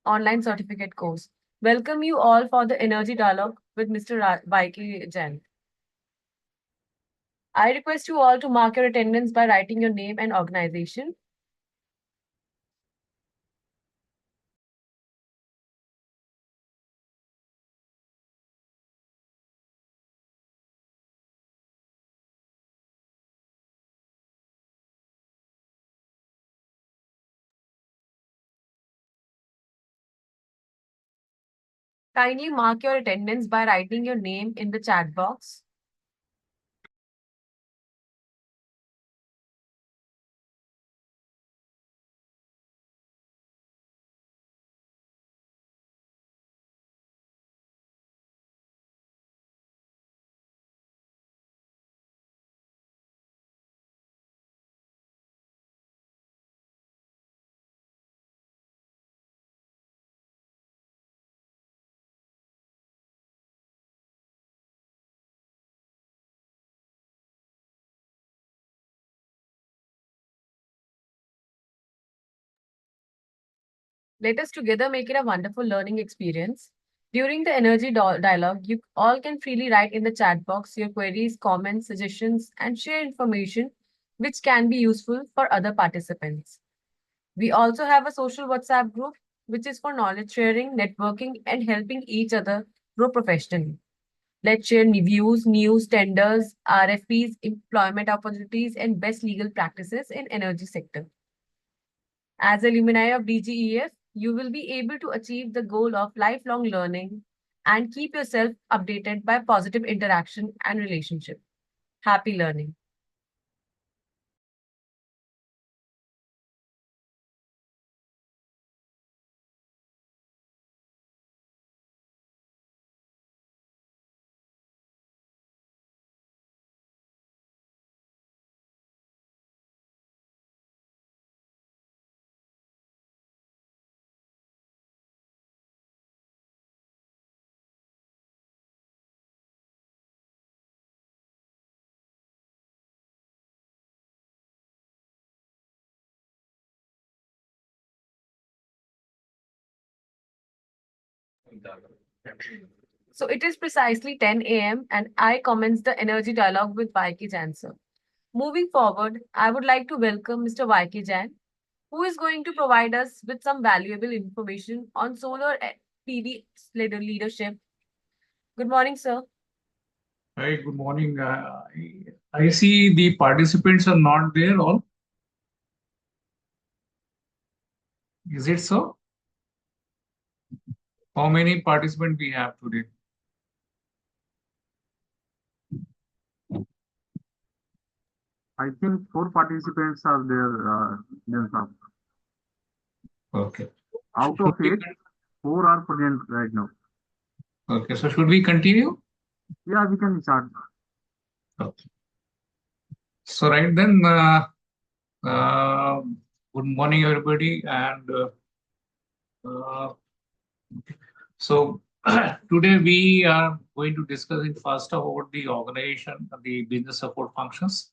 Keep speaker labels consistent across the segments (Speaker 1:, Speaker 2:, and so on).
Speaker 1: online certificate course. Welcome you all for the Energy Dialogue with Mr. Vaiki Jain. I request you all to mark your attendance by writing your name and organization. Kindly mark your attendance by writing your name in the chat box. Let us together make it a wonderful learning experience. During the energy dialogue, you all can freely write in the chat box your queries, comments, suggestions, and share information which can be useful for other participants. We also have a social WhatsApp group which is for knowledge sharing, networking, and helping each other grow professionally. Let's share views, news, tenders, RFPs, employment opportunities, and best legal practices in energy sector. As alumni of DGEF, you will be able to achieve the goal of lifelong learning and keep yourself updated by positive interaction and relationship. Happy learning. So it is precisely 10 a.m. and I commence the energy dialogue with Vaiki Jain sir. Moving forward, I would like to welcome Mr. Vaiki Jain, who is going to provide us with some valuable information on solar PV leadership. Good morning, sir.
Speaker 2: Hi, good morning. I see the participants are not there all. Is it so? How many participants we have today?
Speaker 3: I think 4 participants are there.
Speaker 2: Okay.
Speaker 3: Out of 8, 4 are present right now.
Speaker 2: Okay, so should we continue?
Speaker 3: Yeah, we can start.
Speaker 2: Okay. So right then, good morning everybody, and so today we are going to discuss in first about the organization, the business support functions.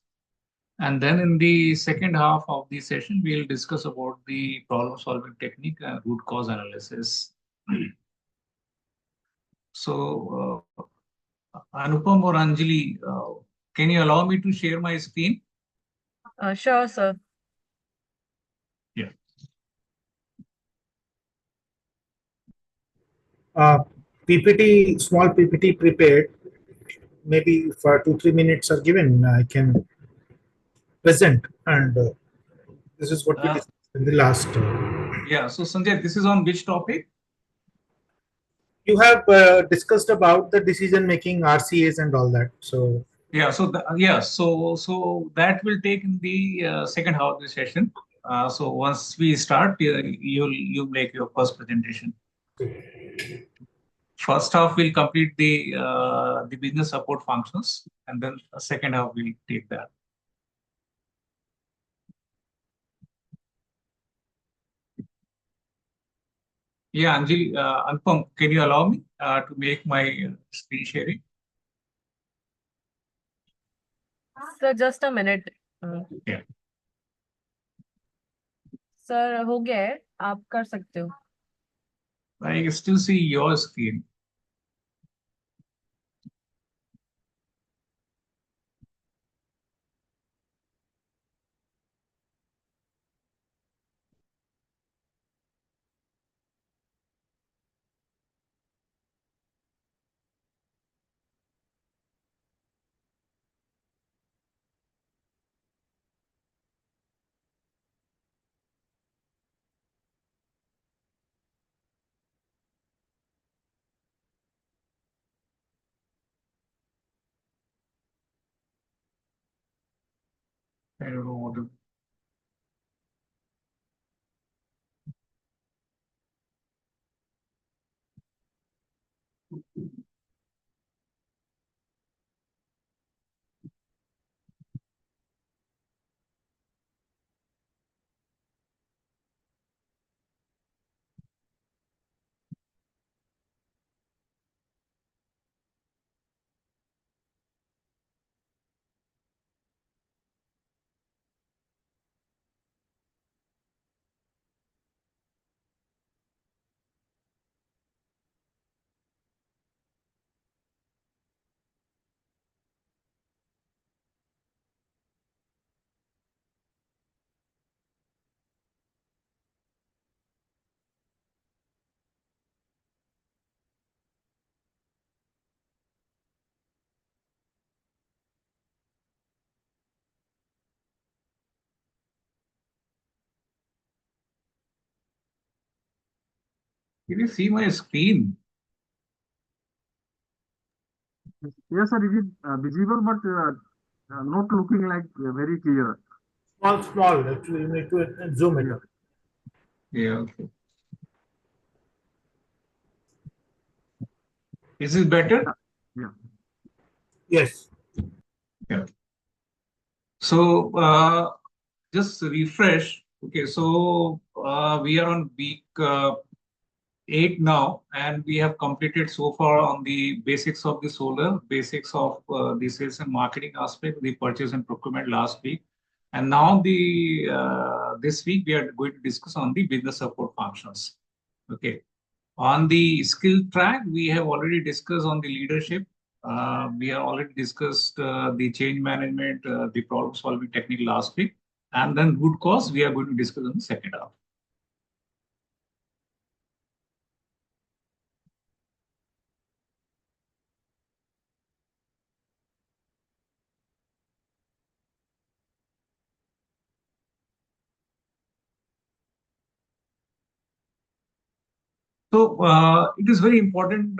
Speaker 2: And then in the second half of the session, we'll discuss about the problem-solving technique and root cause analysis. So, Anupam or Anjali, can you allow me to share my screen?
Speaker 1: Sure, sir.
Speaker 2: Yeah.
Speaker 4: PPT, small PPT prepared. Maybe for 2-3 minutes are given, I can present, and this is what we discussed in the last.
Speaker 2: Yeah. So Sanjay, this is on which topic?
Speaker 4: You have discussed about the decision making, RCAs, and all that. So
Speaker 2: yeah. So so that will take in the second half of the session. So once we start, you make your first presentation. First half will complete the business support functions, and then the second half will take that. Yeah, Anjali, Anupam, can you allow me to make my screen sharing?
Speaker 1: Sir, just a minute.
Speaker 2: Yeah.
Speaker 1: Sir हो गया है आप कर सकते हो
Speaker 2: I can still see your screen. I don't know what to. Can you see my screen?
Speaker 3: Yes, sir. It is visible, but not looking like very clear.
Speaker 4: Small. Actually, you need to zoom it.
Speaker 2: Yeah, okay. Is it better?
Speaker 3: Yeah.
Speaker 4: Yes.
Speaker 2: Yeah. So just refresh. Okay, so we are on week 8 now, and we have completed so far on the basics of the solar, basics of the sales and marketing aspect, the purchase and procurement last week. And now the this week we are going to discuss on the business support functions. Okay. On the skill track, we have already discussed on the leadership. We have already discussed the change management, the problem solving technique last week. And then root cause, we are going to discuss in the second half. So it is very important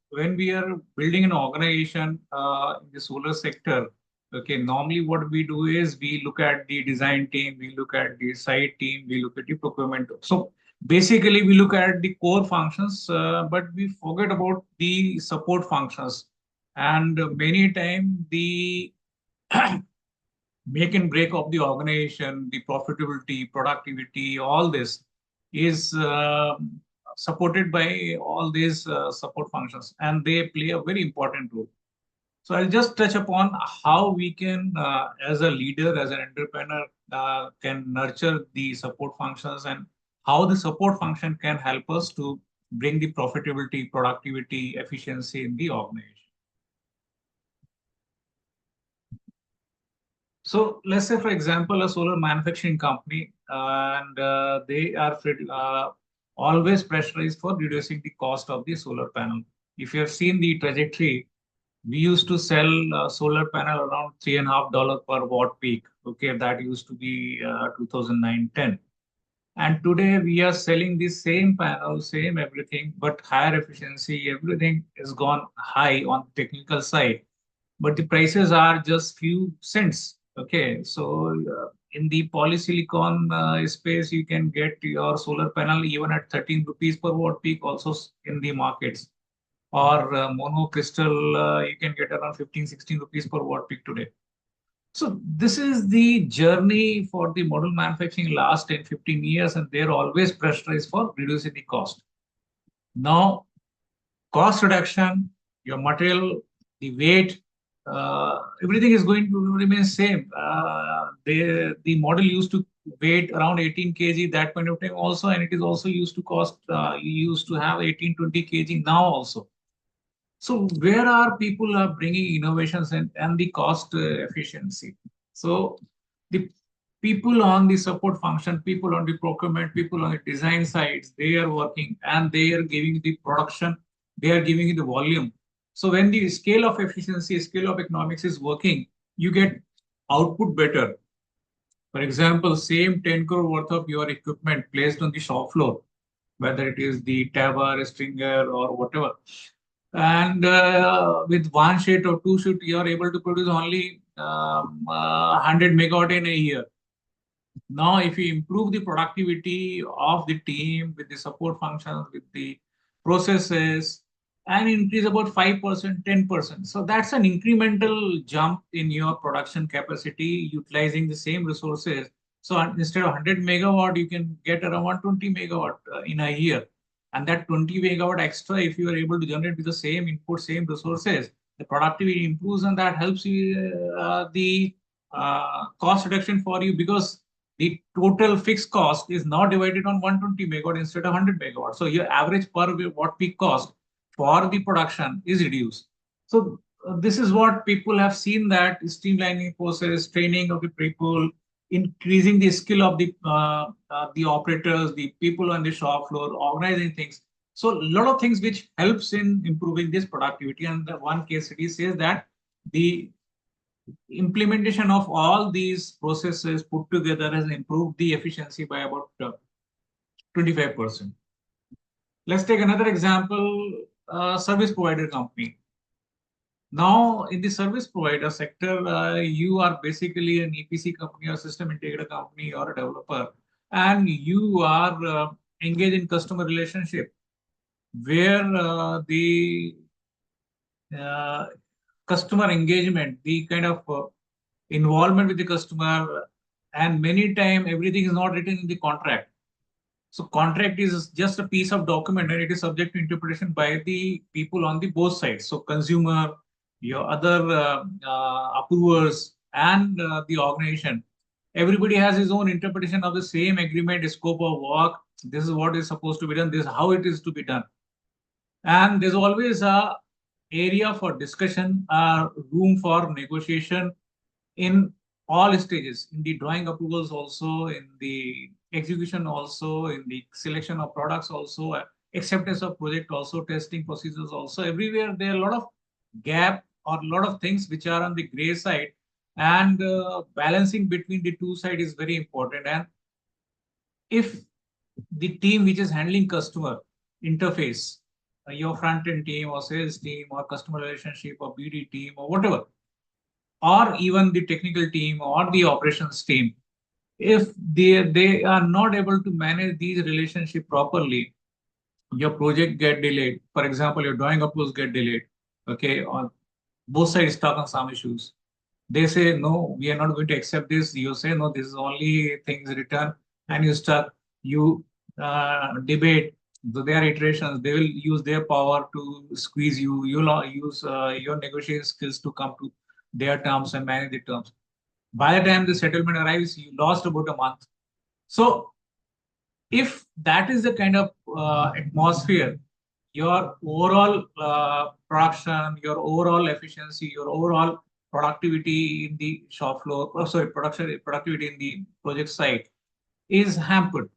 Speaker 2: when we are building an organization in the solar sector. Okay, normally what we do is we look at the design team, we look at the site team, we look at the procurement. So basically, we look at the core functions, but we forget about the support functions. And many times the make and break of the organization, the profitability, productivity, all this is supported by all these support functions, and they play a very important role. So I'll just touch upon how we can, as a leader, as an entrepreneur, can nurture the support functions and how the support function can help us to bring the profitability, productivity, efficiency in the organization. So let's say, for example, a solar manufacturing company, and they are always pressurized for reducing the cost of the solar panel. If you have seen the trajectory, we used to sell solar panel around $3.50 per watt peak. Okay, that used to be 2009-10. And today we are selling the same panel, same everything, but higher efficiency. Everything has gone high on the technical side, but the prices are just few cents. Okay, so in the polysilicon space, you can get your solar panel even at 13 rupees per watt peak also in the markets. Or mono crystal, you can get around 15, 16 rupees per watt peak today. So this is the journey for the model manufacturing last 10, 15 years, and they're always pressurized for reducing the cost. Now, cost reduction, your material, the weight, everything is going to remain same. The model used to weight around 18 kg that point of time also, and it is also used to cost, used to have 18, 20 kg now also. So where are people are bringing innovations and the cost efficiency? So the people on the support function, people on the procurement, people on the design sides, they are working and they are giving the production, they are giving the volume. So when the scale of efficiency, scale of economics is working, you get output better. For example, same 10 crore worth of your equipment placed on the shop floor, whether it is the tabber, stringer, or whatever. And with one sheet or two sheet, you are able to produce only 100 megawatt in a year. Now, if you improve the productivity of the team with the support functions, with the processes, and increase about 5%, 10%. So that's an incremental jump in your production capacity, utilizing the same resources. So instead of 100 megawatt, you can get around 120 megawatt in a year. And that 20 megawatt extra, if you are able to generate with the same input, same resources, the productivity improves, and that helps you the cost reduction for you, because the total fixed cost is now divided on 120 megawatt instead of 100 megawatt. So your average per watt peak cost for the production is reduced. So this is what people have seen, that streamlining process, training of the people, increasing the skill of the operators, the people on the shop floor, organizing things. So a lot of things which helps in improving this productivity. And the one case study says that the implementation of all these processes put together has improved the efficiency by about 25%. Let's take another example, service provider company. Now, in the service provider sector, you are basically an EPC company or system integrator company or a developer, and you are engaged in customer relationship, where the customer engagement, the kind of involvement with the customer, and many times everything is not written in the contract. So contract is just a piece of document, and it is subject to interpretation by the people on the both sides. So consumer, your other approvers, and the organization. Everybody has his own interpretation of the same agreement, scope of work. This is what is supposed to be done. This is how it is to be done. And there's always a area for discussion, room for negotiation in all stages, in the drawing approvals also, in the execution also, in the selection of products also, acceptance of project also, testing procedures also. Everywhere there are a lot of gap or a lot of things which are on the gray side, and balancing between the two sides is very important. And if the team which is handling customer interface, your front end team or sales team or customer relationship or BD team or whatever, or even the technical team or the operations team, if they are not able to manage these relationship properly, your project get delayed. For example, your drawing approvals get delayed. Okay, or both sides stuck on some issues. They say, no, we are not going to accept this. You say, no, this is only things written, and you stuck. You debate. So there are iterations. They will use their power to squeeze you. You'll use your negotiation skills to come to their terms and manage the terms. By the time the settlement arrives, you lost about a month. So if that is the kind of atmosphere, your overall production, your overall efficiency, your overall productivity in the shop floor, productivity in the project site is hampered.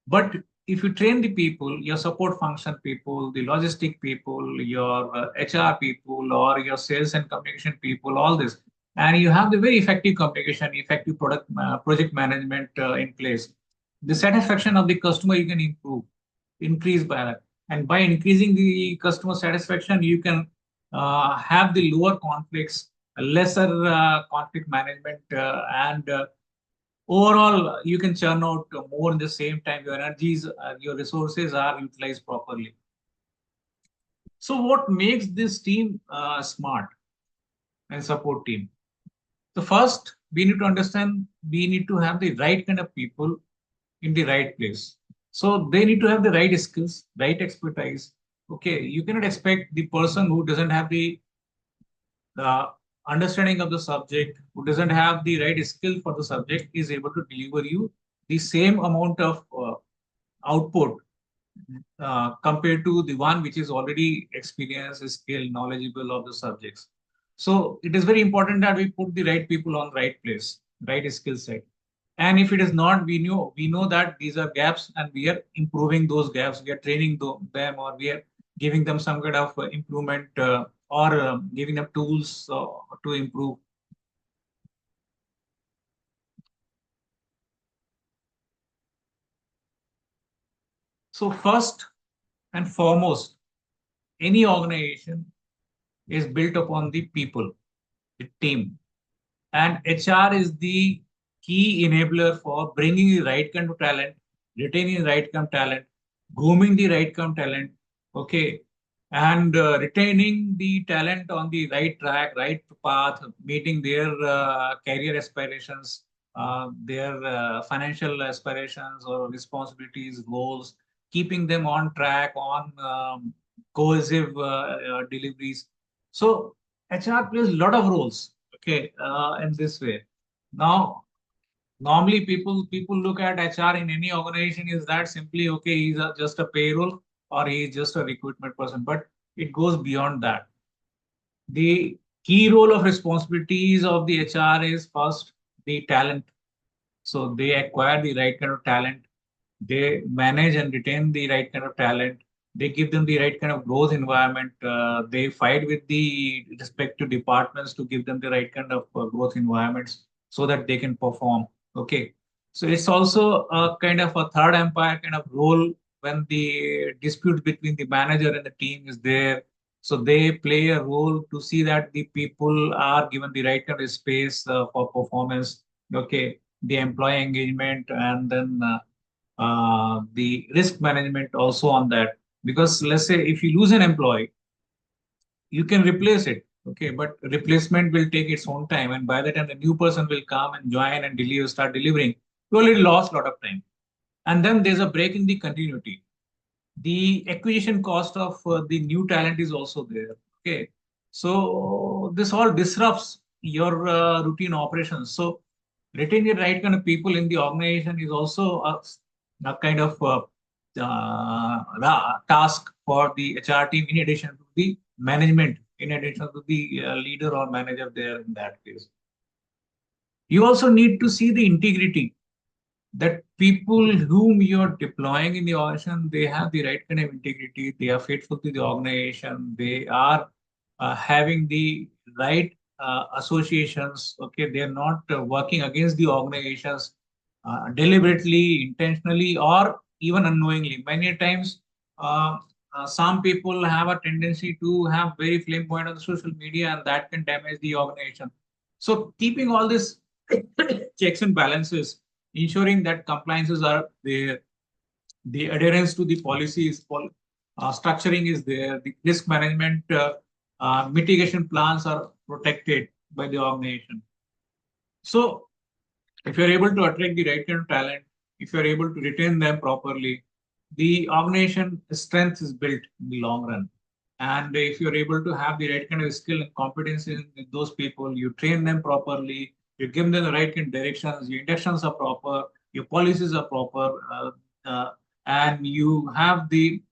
Speaker 2: But if you train the people, your support function people, the logistic people, your HR people, or your sales and communication people, all this, and you have the very effective communication, effective project management in place, the satisfaction of the customer you can increase by that. And by increasing the customer satisfaction, you can have the lower conflicts, lesser conflict management, and overall, you can churn out more in the same time. Your energies, your resources are utilized properly. So what makes this team smart and support team? So first, we need to understand, we need to have the right kind of people in the right place. So they need to have the right skills, right expertise. Okay, you cannot expect the person who doesn't have the understanding of the subject, who doesn't have the right skill for the subject, is able to deliver you the same amount of output compared to the one which is already experienced, skilled, knowledgeable of the subjects. So it is very important that we put the right people on the right place, right skill set. And if it is not, we know that these are gaps, and we are improving those gaps. We are training them, or we are giving them some kind of improvement, or giving them tools to improve. So first and foremost, any organization is built upon the people, the team. And HR is the key enabler for bringing the right kind of talent, retaining the right kind of talent, grooming the right kind of talent, okay, and retaining the talent on the right track, right path, meeting their career aspirations, their financial aspirations or responsibilities, goals, keeping them on track, on cohesive deliveries. So HR plays a lot of roles, okay, in this way. Now, normally people look at HR in any organization is that simply, okay, he's just a payroll or he's just a recruitment person, but it goes beyond that. The key role of responsibilities of the HR is first the talent. So they acquire the right kind of talent, they manage and retain the right kind of talent, they give them the right kind of growth environment, they fight with the respective departments to give them the right kind of growth environments so that they can perform. Okay, so it's also a kind of a third empire kind of role when the dispute between the manager and the team is there. So they play a role to see that the people are given the right kind of space for performance. Okay, the employee engagement, and then the risk management also on that. Because let's say if you lose an employee, you can replace it, okay, but replacement will take its own time, and by the time the new person will come and join and start delivering, you already lost a lot of time. And then there's a break in the continuity. The acquisition cost of the new talent is also there, okay. So this all disrupts your routine operations. So retaining the right kind of people in the organization is also a kind of task for the HR team, in addition to the management, in addition to the leader or manager there in that case. You also need to see the integrity, that people whom you're deploying in the organization, they have the right kind of integrity, they are faithful to the organization, they are having the right associations, okay, they're not working against the organizations deliberately, intentionally, or even unknowingly. Many times, some people have a tendency to have very flamboyant on the social media, and that can damage the organization. So keeping all this checks and balances, ensuring that compliances are there, the adherence to the policies, structuring is there, the risk management, mitigation plans are protected by the organization. So if you're able to attract the right kind of talent, if you're able to retain them properly, the organization strength is built in the long run. And if you're able to have the right kind of skill and competence in those people, you train them properly, you give them the right kind of directions, your inductions are proper, your policies are proper, and you have the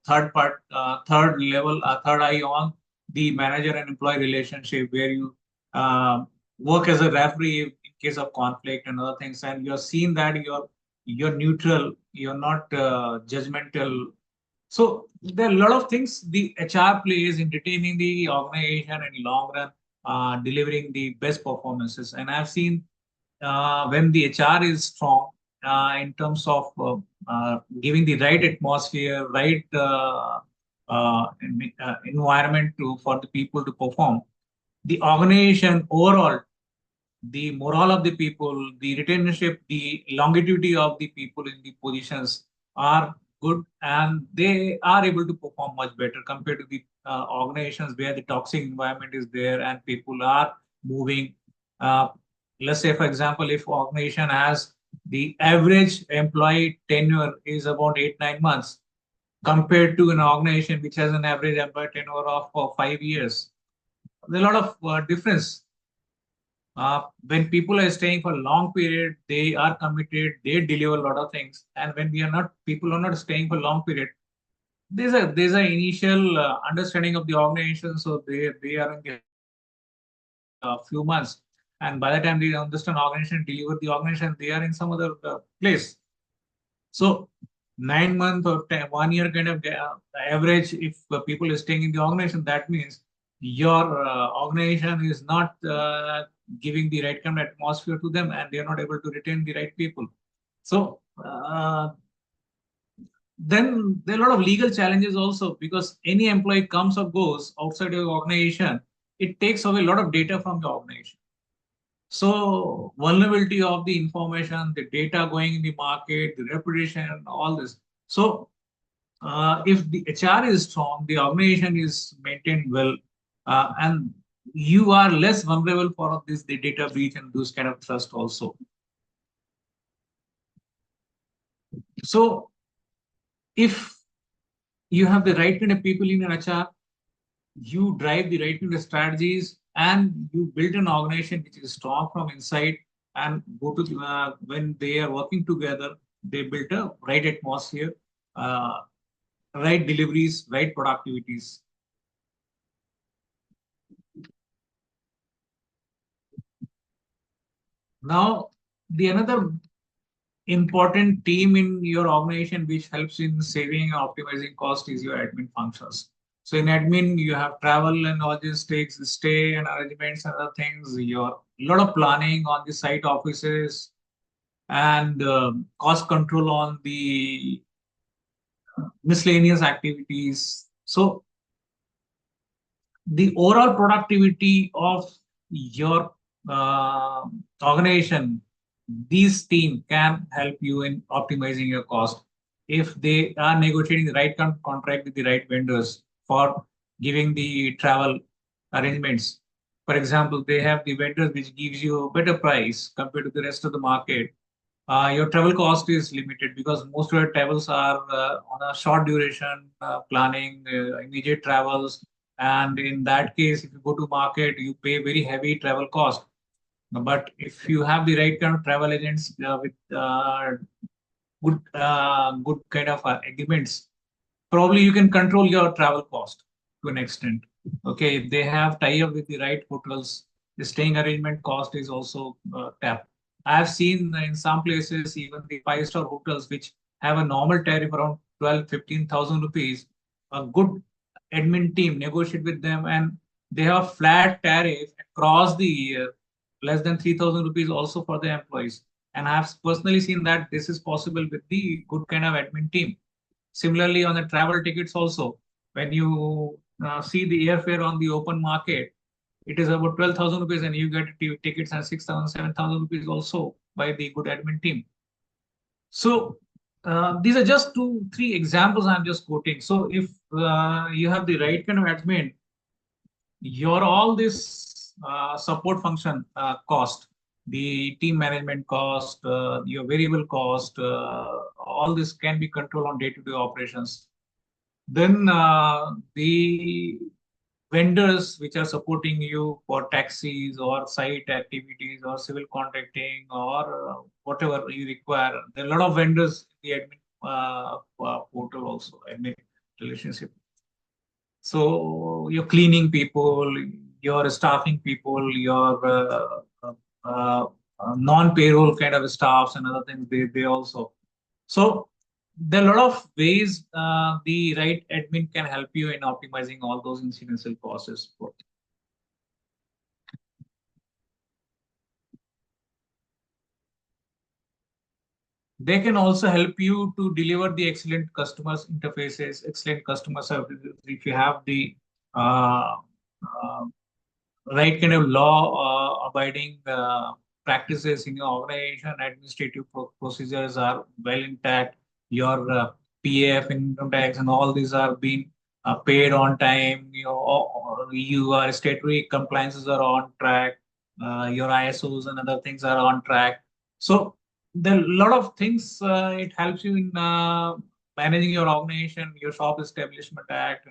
Speaker 2: third level, third eye on the manager and employee relationship, where you uh, work as a referee in case of conflict and other things, and you're seeing that you're neutral, you're not judgmental. So there are a lot of things the HR plays in retaining the organization in long run, delivering the best performances. And I've seen when the HR is strong in terms of giving the right atmosphere, right environment for the people to perform, the organization overall, the morale of the people, the retainership, the longevity of the people in the positions are good, and they are able to perform much better compared to the organizations where the toxic environment is there and people are moving. Uh, let's say, for example, if organization has the average employee tenure is about 8 9 months compared to an organization which has an average employee tenure of 5 years, there's a lot of difference. When people are staying for a long period, they are committed, they deliver a lot of things. And when we are not, people are not staying for a long period, there's a initial understanding of the organization. So they are in the few months, and by the time they understand organization, deliver the organization, they are in some other place. So 9 months or 1 year kind of average, if people are staying in the organization, that means your organization is not giving the right kind of atmosphere to them, and they are not able to retain the right people. So then there are a lot of legal challenges also, because any employee comes or goes outside your organization, it takes away a lot of data from the organization. So vulnerability of the information, the data going in the market, the reputation, all this. So if the HR is strong, the organization is maintained well, and you are less vulnerable for this, the data breach and those kind of trust also. So if you have the right kind of people in your HR, you drive the right kind of strategies, and you build an organization which is strong from inside, and go to when they are working together, they build a right atmosphere, uh, right deliveries, right productivities. Now, the another important team in your organization which helps in saving and optimizing cost is your admin functions. So in admin, you have travel and logistics, stay and arrangements and other things. Your a lot of planning on the site offices, and cost control on the miscellaneous activities. So the overall productivity of your uh, organization, these team can help you in optimizing your cost if they are negotiating the right contract with the right vendors for giving the travel arrangements. For example, they have the vendors which gives you a better price compared to the rest of the market. Your travel cost is limited because most of your travels are on a short duration planning, immediate travels. And in that case, if you go to market, you pay very heavy travel cost. But if you have the right kind of travel agents with good kind of agreements, probably you can control your travel cost to an extent. Okay, if they have tie up with the right hotels, the staying arrangement cost is also tapped. I have seen in some places even the five-star hotels which have a normal tariff around 12, 15,000 rupees. A good admin team negotiate with them, and they have flat tariff across the year, less than 3,000 rupees also for the employees. And I have personally seen that this is possible with the good kind of admin team. Similarly, on the travel tickets also, when you see the airfare on the open market, it is about 12,000 rupees, and you get tickets at 6,000, 7,000 rupees also by the good admin team. So these are just 2, 3 examples I'm just quoting. So if you have the right kind of admin, your all this support function cost, the team management cost, your variable cost, all this can be controlled on day-to-day operations. Then the vendors which are supporting you for taxis or site activities or civil contracting or whatever you require. There are a lot of vendors in the admin portal also, admin relationship. So your cleaning people, your staffing people, your non-payroll kind of staffs and other things, they also. So there are a lot of ways the right admin can help you in optimizing all those incidental processes. They can also help you to deliver the excellent customers interfaces, excellent customer service. If you have the uh, uh, right kind of law abiding practices in your organization, administrative procedures are well intact, your PF, income tax, and all these are being paid on time, you are statutory compliances are on track, your ISOs and other things are on track. So there are a lot of things it helps you in managing your organization, your shop establishment act,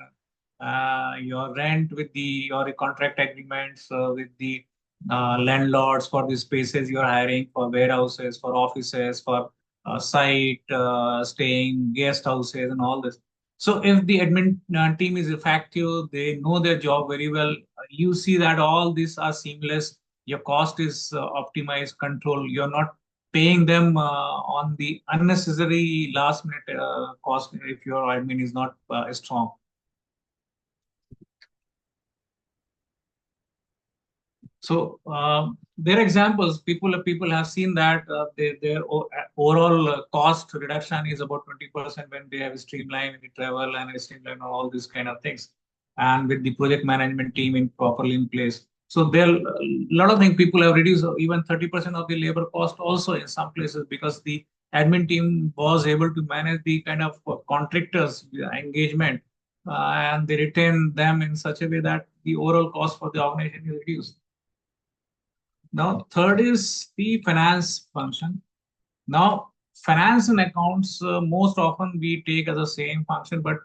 Speaker 2: your rent with the your contract agreements with the landlords for the spaces you're hiring, for warehouses, for offices, for site staying, guest houses, and all this. So if the admin team is effective, they know their job very well. You see that all these are seamless. Your cost is optimized, control. You're not paying them on the unnecessary last minute cost if your admin is not strong. So there are examples. People have seen that their overall cost reduction is about 20% when they have streamlined the travel and streamlined all these kind of things, and with the project management team in properly in place. So there are a lot of things people have reduced even 30% of the labor cost also in some places because the admin team was able to manage the kind of contractors engagement and they retain them in such a way that the overall cost for the organization is reduced. Now, third is the finance function. Now, finance and accounts, most often we take as the same function, but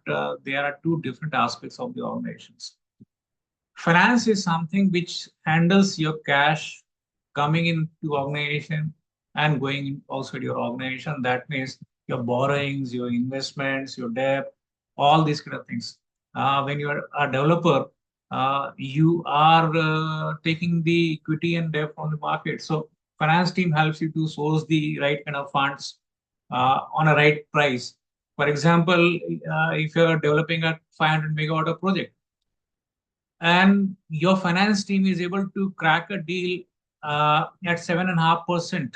Speaker 2: there are two different aspects of the organizations. Finance is something which handles your cash coming into organization and going also to your organization. That means your borrowings, your investments, your debt, all these kind of things. When you are a developer, you are taking the equity and debt from the market. So finance team helps you to source the right kind of funds on a right price. For example, if you're developing a 500 megawatt of project, and your finance team is able to crack a deal at 7.5%,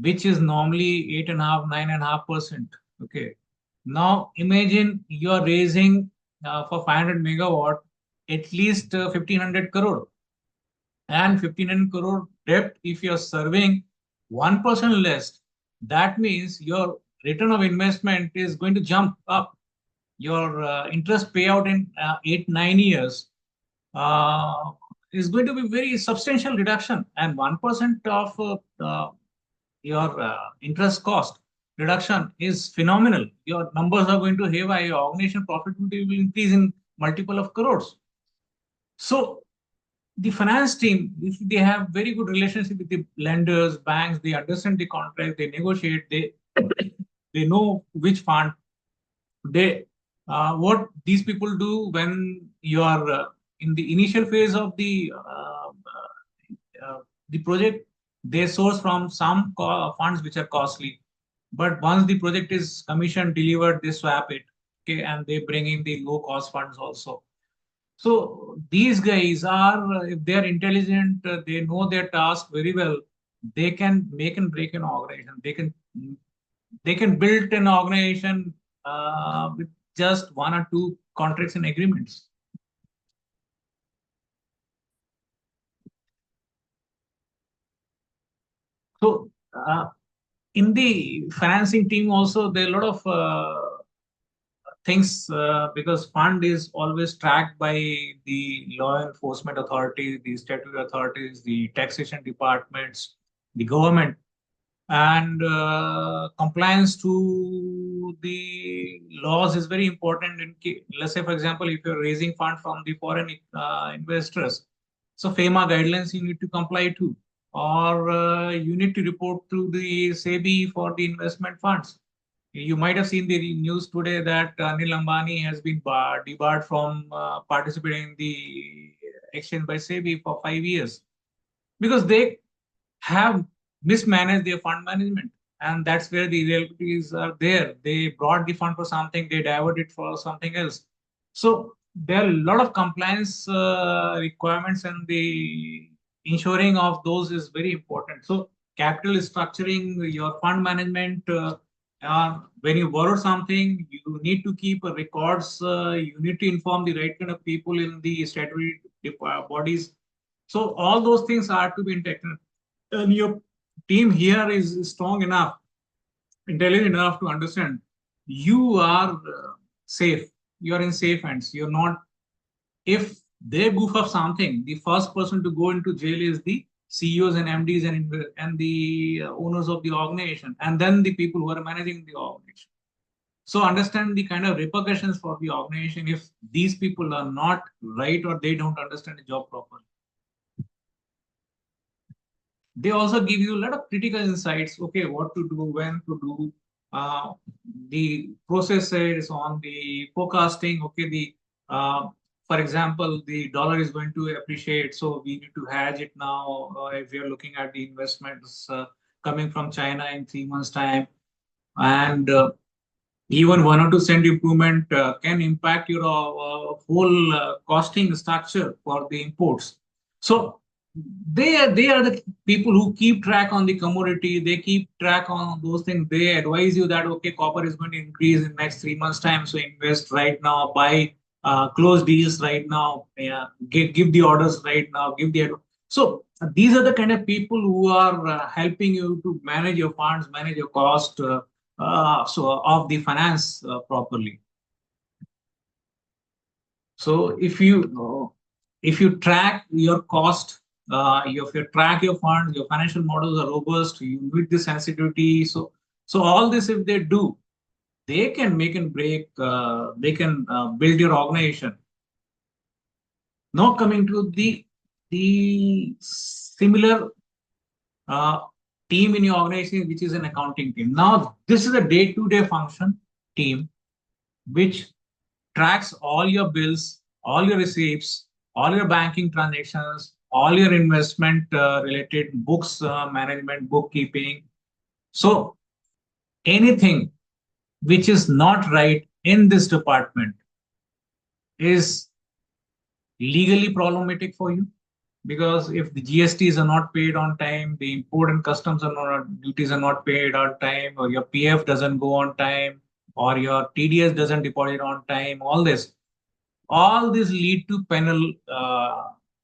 Speaker 2: which is normally 8.5, 9.5%. Okay. Now imagine you're raising for 500 megawatt at least 1500 crore. And 1500 crore debt, if you're serving 1% less, that means your return of investment is going to jump up. Your interest payout in 8-9 years is going to be very substantial reduction, and 1% of your interest cost reduction is phenomenal. Your numbers are going to haywire. Your organization profitability will increase in multiple of crores. So the finance team, if they have very good relationship with the lenders, banks, they understand the contract, they negotiate, they know which fund they what these people do when you are in the initial phase of the project, they source from some funds which are costly, but once the project is commissioned, delivered, they swap it, okay, and they bring in the low cost funds also. So these guys are, if they are intelligent, they know their task very well. They can make and break an organization. They can build an organization with just one or two contracts and agreements. So in the financing team also, there are a lot of things because fund is always tracked by the law enforcement authorities, the statutory authorities, the taxation departments, the government, and compliance to the laws is very important. Let's say, for example, if you're raising fund from the foreign investors, so FEMA guidelines you need to comply to, or you need to report to the SEBI for the investment funds. You might have seen the news today that Anil Ambani has been debarred from participating in the exchange by SEBI for 5 years because they have mismanaged their fund management. And that's where the realities are there. They brought the fund for something, they diverted it for something else. So there are a lot of compliance requirements, and the ensuring of those is very important. So capital structuring, your fund management, when you borrow something, you need to keep records. You need to inform the right kind of people in the statutory bodies. So all those things are to be intact. And your team here is strong enough, intelligent enough to understand you are safe. You are in safe hands. You're not. If they goof up something, the first person to go into jail is the CEOs and MDs and the owners of the organization, and then the people who are managing the organization. So understand the kind of repercussions for the organization if these people are not right or they don't understand the job properly. they also give you a lot of critical insights. Okay, what to do, when to do, uh, the processes on the forecasting. Okay, uh, for example, the dollar is going to appreciate, so we need to hedge it now. If we are looking at the investments coming from China in 3 months' time, and even 1 or 2 cent improvement can impact your whole costing structure for the imports. So they are the people who keep track on the commodity. They keep track on those things. They advise you that okay, copper is going to increase in next 3 months time, so invest right now, buy close deals right now, give the orders right now, give the so these are the kind of people who are helping you to manage your funds, manage your cost. So of the finance properly. So if you track your cost, if you track your funds, your financial models are robust, you meet the sensitivity. So all this, if they do, they can make and break. They can build your organization. Now coming to the similar uh, team in your organization, which is an accounting team. Now this is a day-to-day function team which tracks all your bills, all your receipts, all your banking transactions, all your investment related books, management, bookkeeping. So anything which is not right in this department is legally problematic for you, because if the GSTs are not paid on time, the import and customs are not, duties are not paid on time, or your PF doesn't go on time, or your TDS doesn't deposit on time, all these lead to penal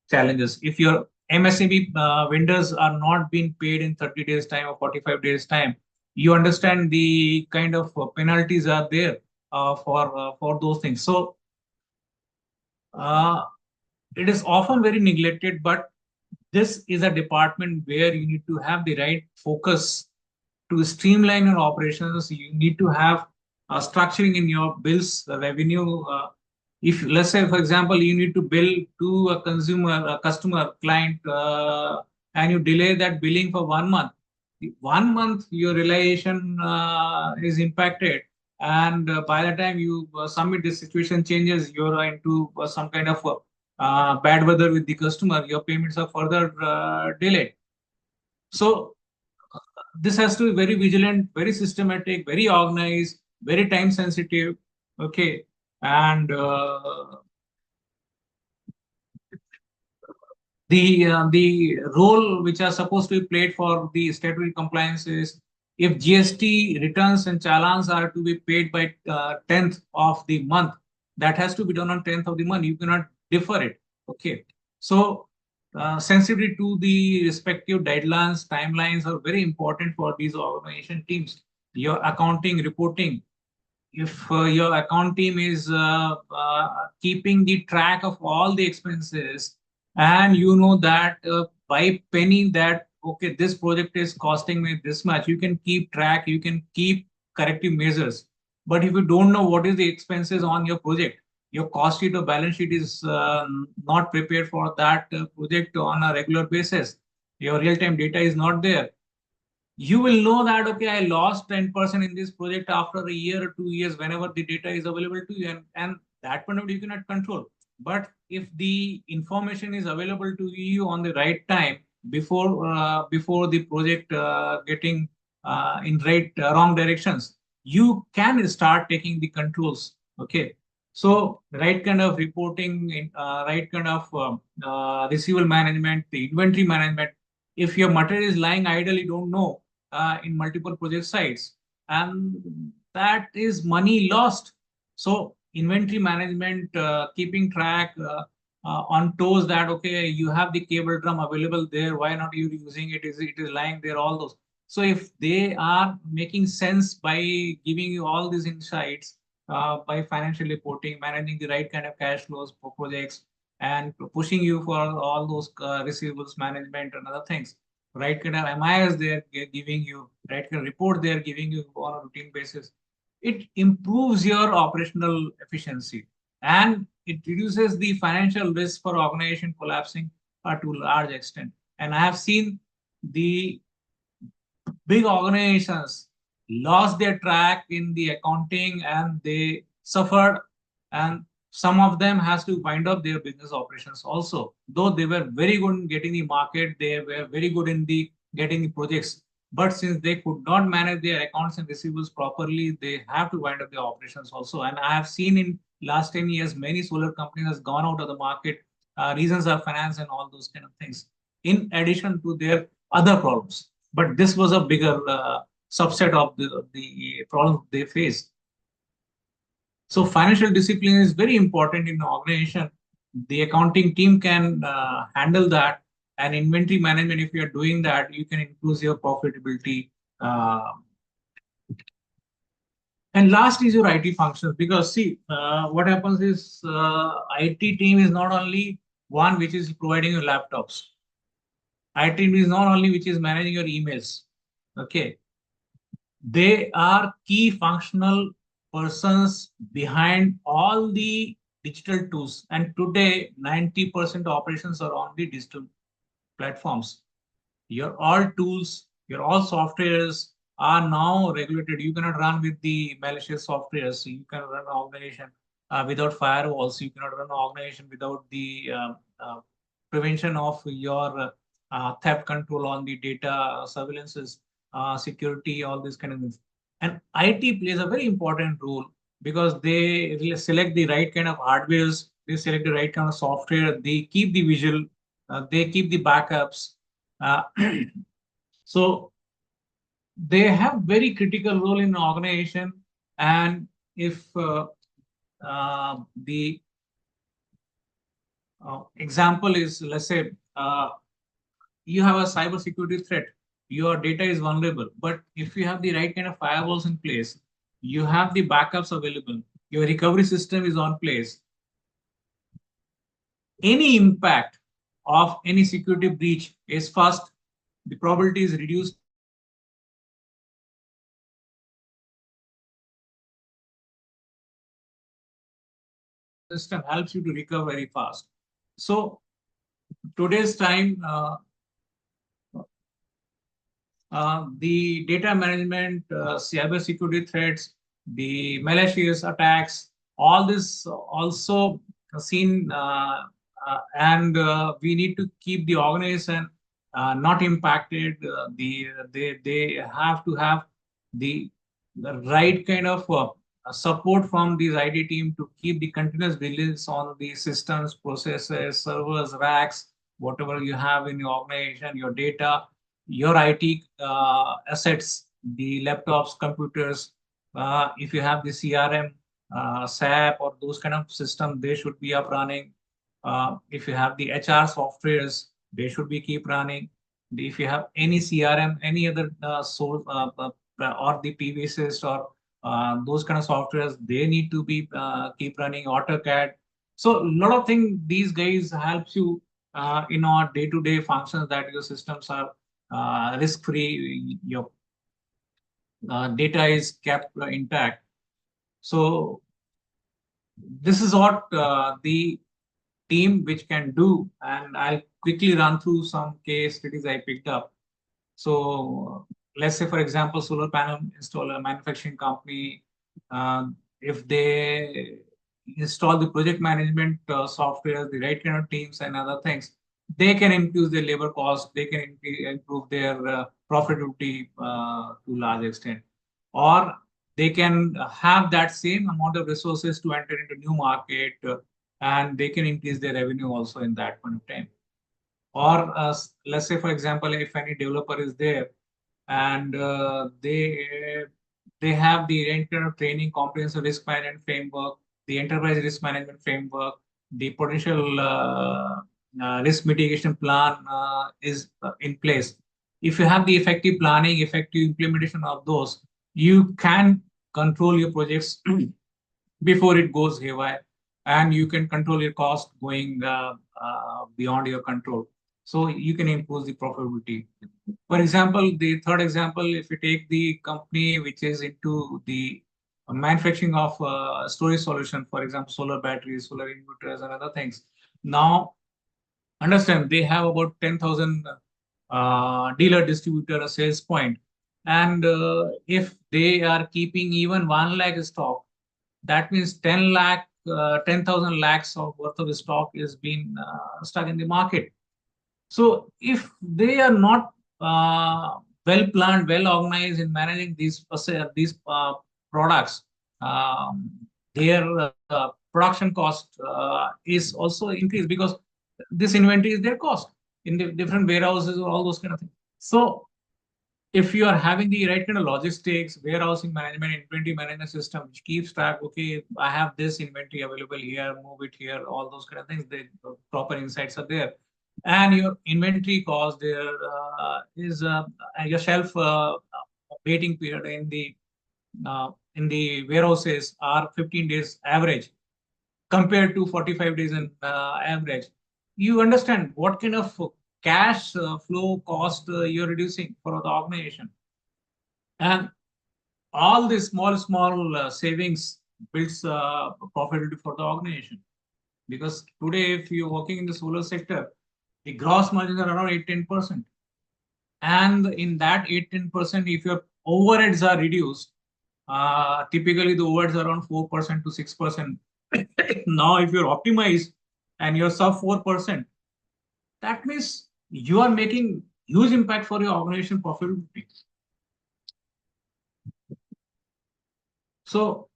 Speaker 2: challenges. If your MSME vendors are not being paid in 30 days time or 45 days time, you understand the kind of penalties are there for those things. So uh, it is often very neglected, but this is a department where you need to have the right focus to streamline your operations. You need to have structuring in your bills, the revenue. If let's say, for example, you need to bill to a consumer, a customer, client, and you delay that billing for 1 month. 1 month, your realization is impacted, and by the time you submit, this situation changes. You're into some kind of bad weather with the customer. Your payments are further delayed. So this has to be very vigilant, very systematic, very organized, very time sensitive. Okay, and the role which are supposed to be played for the statutory compliance is, if GST returns and challans are to be paid by 10th of the month, that has to be done on 10th of the month. You cannot defer it. Okay, so sensitivity to the respective deadlines, timelines are very important for these organization teams. Your accounting reporting, if your account team is keeping the track of all the expenses, and you know that by penny that okay, this project is costing me this much, you can keep track, you can keep corrective measures. But if you don't know what is the expenses on your project, your cost sheet or balance sheet is not prepared for that project on a regular basis, your real-time data is not there, you will know that okay, I lost 10% in this project after a year or 2 years, whenever the data is available to you, and that point of view you cannot control. But if the information is available to you on the right time, before the project getting in wrong directions, you can start taking the controls. Okay, so right kind of reporting, right kind of receivable management, the inventory management. If your material is lying idle, you don't know in multiple project sites, and that is money lost. So inventory management, keeping track on toes that okay, you have the cable drum available there, why not you using it, it is lying there, all those. So if they are making sense by giving you all these insights, by financial reporting, managing the right kind of cash flows for projects, and pushing you for all those receivables management and other things, right kind of MIS they're giving you, right kind of report they're giving you on a routine basis, it improves your operational efficiency, and it reduces the financial risk for organization collapsing to a large extent. And I have seen the big organizations lost their track in the accounting and they suffered, and some of them has to wind up their business operations also. Though they were very good in getting the market, they were very good in the getting the projects. But since they could not manage their accounts and receivables properly, they have to wind up their operations also. And I have seen in last 10 years, many solar companies has gone out of the market. Reasons are finance and all those kind of things, in addition to their other problems. But this was a bigger subset of the problems they face. So financial discipline is very important in the organization. The accounting team can handle that, and inventory management, if you are doing that, you can increase your profitability. And last is your IT functions, because see, what happens is IT team is not only one which is providing you laptops. IT team is not only which is managing your emails. Okay, they are key functional persons behind all the digital tools. And today, 90% of operations are on the digital platforms. Your all tools, your all softwares are now regulated. You cannot run with the malicious softwares. So you can run an organization without firewalls. You cannot run an organization without the prevention of your theft control on the data, surveillances, security, all these kind of things. And IT plays a very important role because they select the right kind of hardwares, they select the right kind of software, they keep the visual, they keep the backups. So they have very critical role in the organization. And if the example is, let's say, you have a cyber security threat, your data is vulnerable, but if you have the right kind of firewalls in place, you have the backups available, your recovery system is on place, any impact of any security breach is fast, the probability is reduced. System helps you to recover very fast. So today's time, the data management, cyber security threats, the malicious attacks, all this also seen, and we need to keep the organization not impacted. They have to have the right kind of support from the IT team to keep the continuous vigilance on the systems, processes, servers, racks, whatever you have in your organization, your data, your IT assets, the laptops, computers. If you have the CRM, SAP, or those kind of systems, they should be up running. If you have the HR softwares, they should be keep running. If you have any CRM, any other source, or the PVSys or those kind of softwares, they need to be keep running. AutoCAD. So a lot of things these guys helps you in our day-to-day functions, that your systems are risk-free, your data is kept intact. So this is what the team which can do, and I'll quickly run through some case studies I picked up. So let's say, for example, solar panel installer, manufacturing company, if they install the project management software, the right kind of teams and other things, they can increase their labor cost, they can improve their profitability to large extent, or they can have that same amount of resources to enter into new market, and they can increase their revenue also in that point of time. Or let's say, for example, if any developer is there and they have the internal training, comprehensive risk management framework, the enterprise risk management framework, the potential risk mitigation plan is in place. If you have the effective planning, effective implementation of those, you can control your projects before it goes haywire, and you can control your cost going beyond your control. So you can improve the profitability. For example, the third example, if you take the company which is into the manufacturing of storage solution, for example, solar batteries, solar inverters, and other things. Now, understand they have about 10,000 dealer, distributor, a sales point. And if they are keeping even 1 lakh stock, that means 10 lakh, 10,000 lakhs of worth of stock is being stuck in the market. So if they are not well planned, well organized in managing these products, um, their production cost is also increased because this inventory is their cost in the different warehouses or all those kind of things. So if you are having the right kind of logistics, warehousing management, inventory management system, which keeps track, okay, I have this inventory available here, move it here, all those kind of things, the proper insights are there. And your inventory cost there is your shelf waiting period in the warehouses are 15 days average compared to 45 days in average. You understand what kind of cash flow cost you're reducing for the organization. And all these small savings builds profitability for the organization. Because today, if you're working in the solar sector, the gross margins are around 8-10%. And in that 8-10%, if your overheads are reduced, typically the overheads are around 4% to 6%. Now, if you're optimized and you're sub 4%, that means you are making huge impact for your organization profitability. So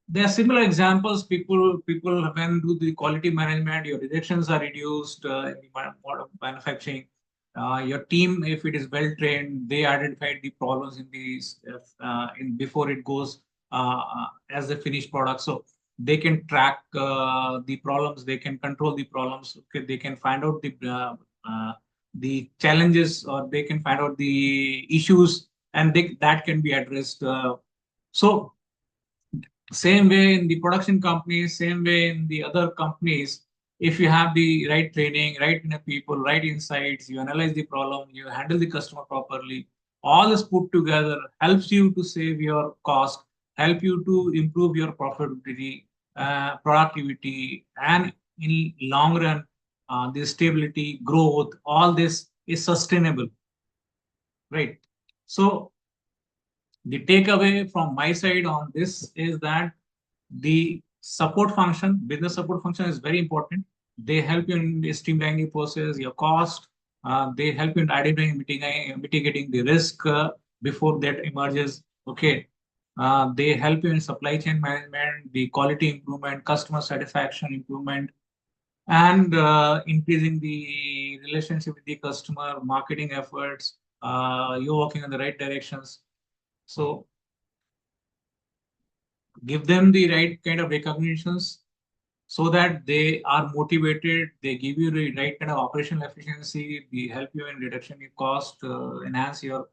Speaker 2: there are similar examples. People when do the quality management, your rejections are reduced in the manufacturing. Your team, if it is well trained, they identified the problems in these in before it goes as a finished product. So they can track the problems, they can control the problems. Okay, they can find out the challenges, or they can find out the issues, and that can be addressed. So same way in the production companies, same way in the other companies, if you have the right training, right people, right insights, you analyze the problem, you handle the customer properly, all is put together, helps you to save your cost, help you to improve your profitability, productivity, and in long run, the stability, growth, all this is sustainable, right? So the takeaway from my side on this is that the support function, business support function is very important. They help you in streamlining the process, your cost. They help you in identifying, mitigating the risk before that emerges. Okay. They help you in supply chain management, the quality improvement, customer satisfaction improvement, and increasing the relationship with the customer, marketing efforts. You're working in the right directions. So give them the right kind of recognitions so that they are motivated, they give you the right kind of operational efficiency, they help you in reduction in cost, enhance your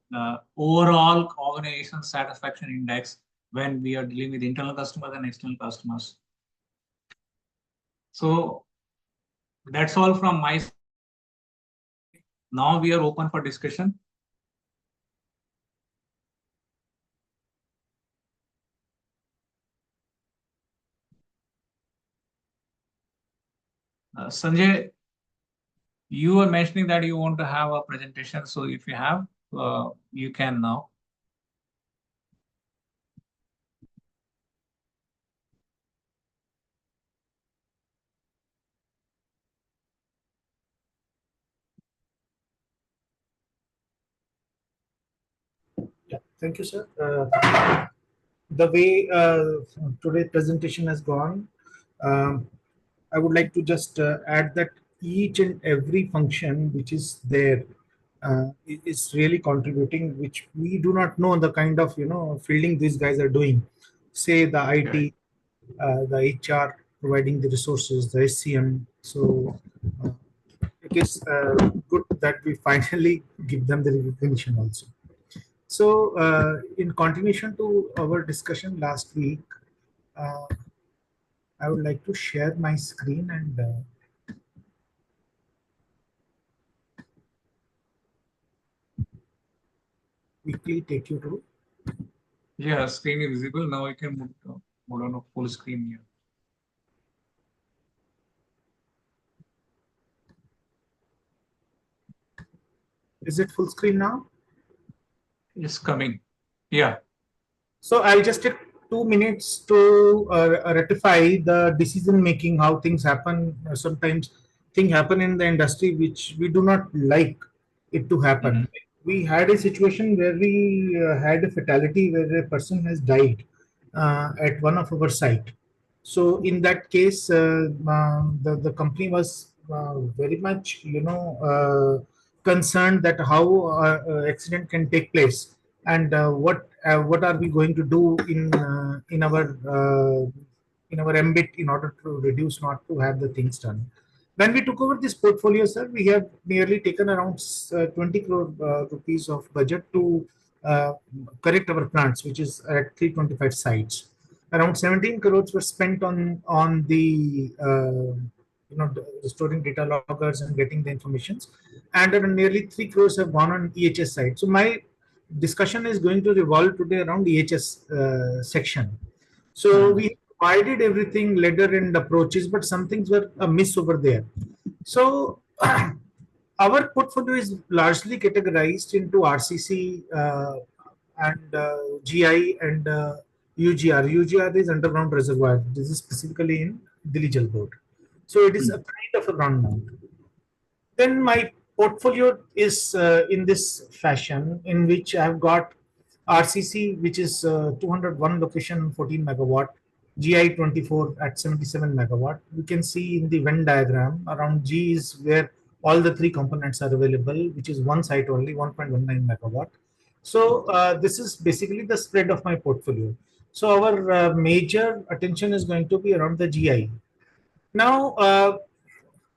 Speaker 2: overall organization satisfaction index when we are dealing with internal customers and external customers. So that's all from my side. Now we are open for discussion. Sanjay, you were mentioning that you want to have a presentation. So if you have, you can now.
Speaker 4: Yeah, thank you, sir. The way today's presentation has gone, I would like to just add that each and every function which is there is really contributing, which we do not know the kind of fielding these guys are doing. Say the IT, the HR providing the resources, the SCM. So uh, it is good that we finally give them the recognition also. So, in continuation to our discussion last week, uh, I would like to share my screen and quickly take you through.
Speaker 2: Yeah, screen is visible. Now I can move on a full screen here.
Speaker 4: Is it full screen now?
Speaker 2: It's coming. Yeah.
Speaker 4: So I'll just take 2 minutes to rectify the decision making, how things happen. Sometimes things happen in the industry which we do not like it to happen. We had a situation where we had a fatality where a person has died at one of our site. So in that case, the company was very much, concerned that how accident can take place, and what are we going to do in our ambit in order to reduce, not to have the things done. When we took over this portfolio, sir, we have nearly taken around 20 crore rupees of budget to uh, correct our plants, which is at 325 sites. Around 17 crores were spent on the storing data loggers and getting the informations, and nearly 3 crores have gone on EHS side. So my discussion is going to revolve today around EHS section. So we provided everything, ladder and approaches, but some things were amiss over there. So our portfolio is largely categorized into RCC and GI and UGR. UGR is underground reservoir. This is specifically in Delhi Jal Board. So it is a kind of a ground mount. Then my portfolio is in this fashion, in which I have got RCC, which is 201 location, 14 megawatt, GI 24 at 77 megawatt. You can see in the Venn diagram around G is where all the three components are available, which is one site only, 1.19 megawatt. So this is basically the spread of my portfolio. So our major attention is going to be around the GI. Now,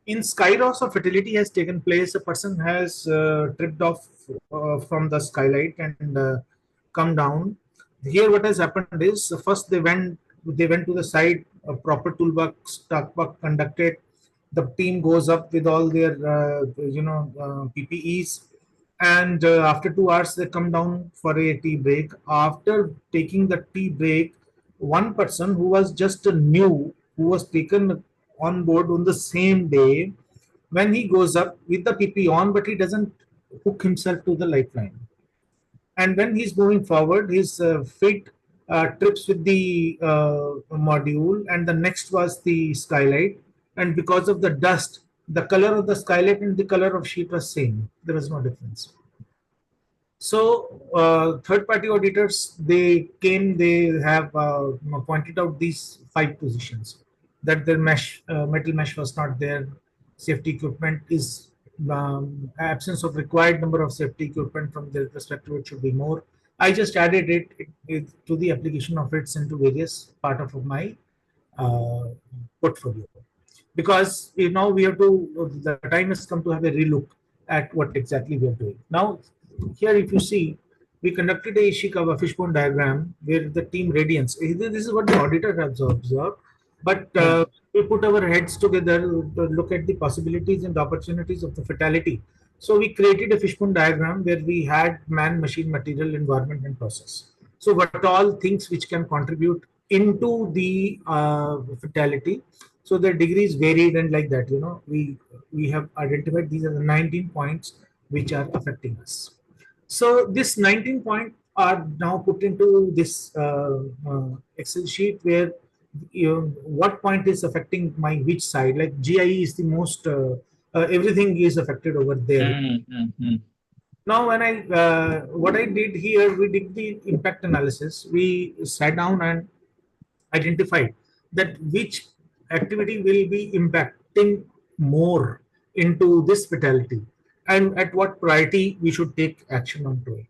Speaker 4: in Skyros, a fatality has taken place. A person has tripped off from the skylight and come down. Here, what has happened is first they went to the side. A proper toolbox talk work conducted. The team goes up with all their PPEs, and after 2 hours they come down for a tea break. After taking the tea break, one person who was just a new, who was taken on board on the same day, when he goes up with the PP on, but he doesn't hook himself to the lifeline. And when he's moving forward, his feet trips with the module, and the next was the skylight. And because of the dust, the color of the skylight and the color of sheet was same. There was no difference. So third-party auditors, they came, they have pointed out these 5 positions, that their metal mesh was not there, safety equipment is absence of required number of safety equipment from their perspective, it should be more. I just added it to the application of it into various part of my uh, portfolio, because now we have to, the time has come to have a relook at what exactly we are doing. Now, here if you see, we conducted a Ishikawa fishbone diagram where the team radiance, this is what the auditor has observed, but we put our heads together to look at the possibilities and opportunities of the fatality. So we created a fishbone diagram where we had man, machine, material, environment, and process. So what all things which can contribute into the fatality. So the degrees varied, and like that, we have identified these are the 19 points which are affecting us. So this 19 point are now put into this Excel sheet where what point is affecting my which side. Like GIE is the most, everything is affected over there. Now, when what I did here, we did the impact analysis. We sat down and identified that which activity will be impacting more into this fatality, and at what priority we should take action onto it.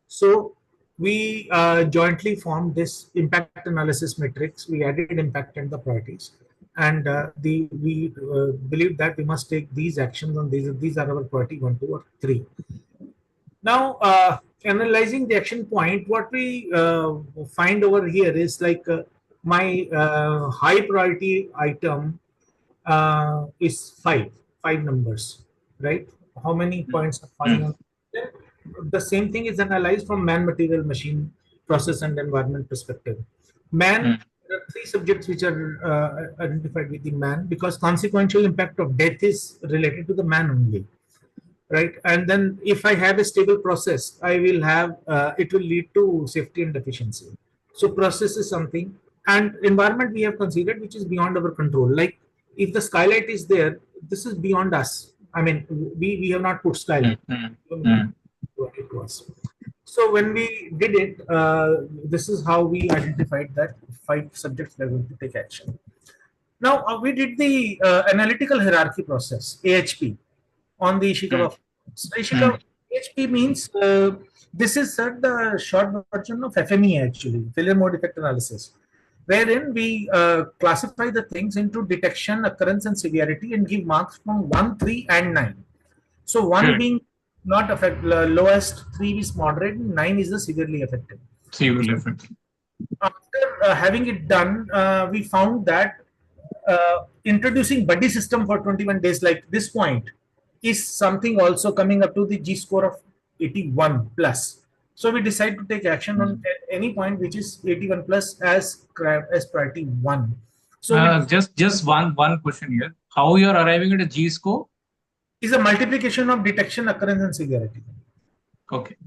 Speaker 4: So we jointly formed this impact analysis matrix. We added impact and the priorities, and we believe that we must take these actions on these are our priority 1, 2, or 3. Now, analyzing the action point, what we find over here is like my high priority item is five numbers, right? How many points are falling on? The same thing is analyzed from man, material, machine, process, and environment perspective. Man, there are 3 subjects which are identified with the man, because consequential impact of death is related to the man only. right? And then if I have a stable process, I will have, it will lead to safety and efficiency. So process is something, and environment we have considered, which is beyond our control. Like if the skylight is there, this is beyond us. I mean, we have not put skylight. What it was. So when we did it, this is how we identified that 5 subjects were going to take action. Now we did the analytical hierarchy process, AHP, on the Ishikawa. So Ishikawa AHP means this is the short version of FME actually, failure mode effect analysis, wherein we classify the things into detection, occurrence, and severity, and give marks from 1, 3, and 9. So 1 being not affect, lowest, 3 is moderate, 9 is the severely affected.
Speaker 2: Severely affected.
Speaker 4: After having it done, we found that introducing buddy system for 21 days like this point is something also coming up to the G score of 81 plus. So we decide to take action on any point which is 81 plus as priority 1. So
Speaker 2: just one question here. How you are arriving at a G score?
Speaker 4: Is a multiplication of detection, occurrence, and severity.
Speaker 2: Okay.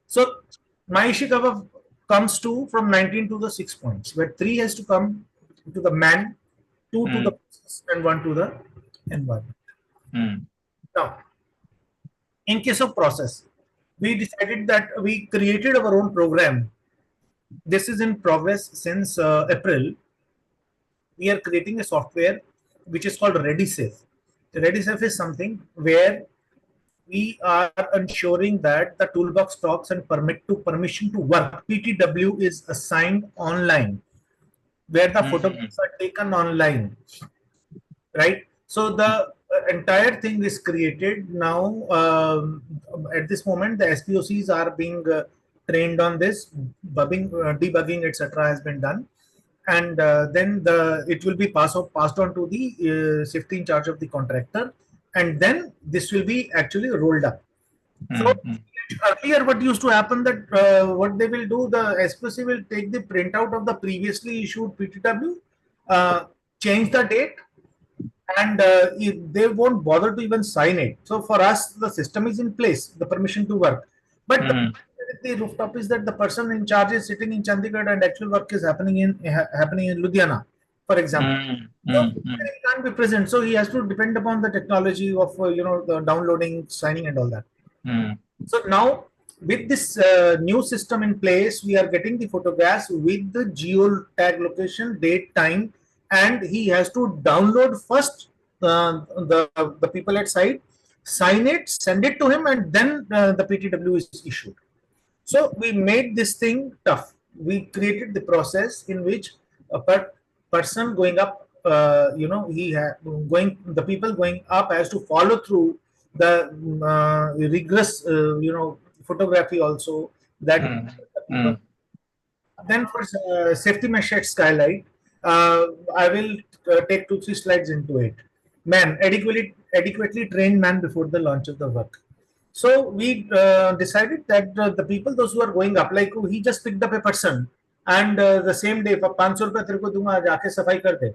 Speaker 4: So my Ishikawa comes to from 19 to the 6 points, where 3 has to come to the man, 2 to the process, and 1 to the environment. Now, in case of process, we decided that we created our own program. This is in progress since April. We are creating a software which is called ReadySafe. ReadySafe is something where we are ensuring that the toolbox talks and permission to work, PTW, is assigned online, where the photographs are taken online, right? So the entire thing is created now. At this moment, the SPOCs are being trained on this, debugging, etc. has been done. And then it will be passed on to the safety in charge of the contractor, and then this will be actually rolled up. So earlier, what used to happen that what they will do, the SPC will take the printout of the previously issued PTW, change the date, and they won't bother to even sign it. So for us, the system is in place, the permission to work, but the rooftop is that the person in charge is sitting in Chandigarh and actual work is happening in Ludhiana, for example. So he can't be present, so he has to depend upon the technology of the downloading, signing, and all that. So now with this new system in place, we are getting the photographs with the geo tag location, date, time, and he has to download first the people at site, sign it, send it to him, and then the PTW is issued. So we made this thing tough. We created the process in which a person going up, the people going up has to follow through the rigorous, photography also. That then for safety mesh at skylight, I will take 2-3 slides into it. Man, adequately trained man before the launch of the work. So we decided that the people, those who are going up, like he just picked up a person and the same day, for 500 rupees तेरे को दूंगा, जाके सफाई कर दे.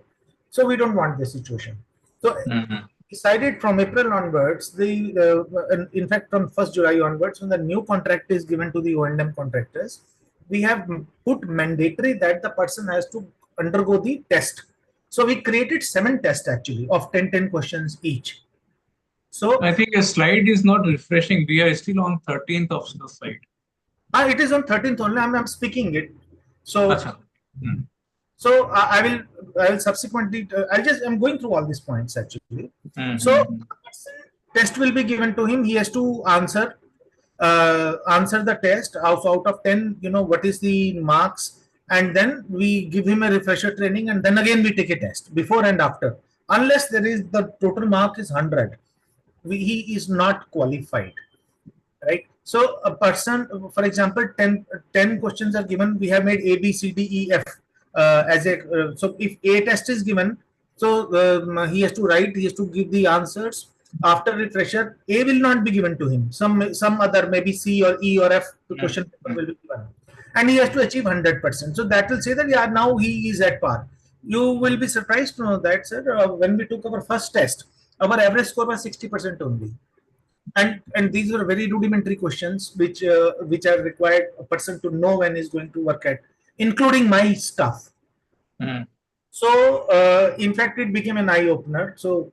Speaker 4: So we don't want this situation. So decided from April onwards, in fact from 1st July onwards, when the new contract is given to the O&M contractors, we have put mandatory that the person has to undergo the test. So we created 7 tests actually of 10 questions each. So
Speaker 2: I think a slide is not refreshing. We are still on 13th of the slide.
Speaker 4: It is on 13th only. I'm speaking it. So so I will subsequently. I'm going through all these points actually. So test will be given to him. He has to answer the test. Out of 10, what is the marks, and then we give him a refresher training, and then again we take a test before and after. Unless there is the total mark is 100. He is not qualified, right? So a person, for example, 10 questions are given. We have made A, B, C, D, E, F as a. So if A test is given, so he has to write. He has to give the answers. After refresher, A will not be given to him. Some other, maybe C or E or F question paper will be given, and he has to achieve 100%. So that will say that now he is at par. You will be surprised to know that, sir, when we took our first test, our average score was 60% only. And these were very rudimentary questions which are required a person to know when he's going to work at, including my staff. So in fact, it became an eye opener. So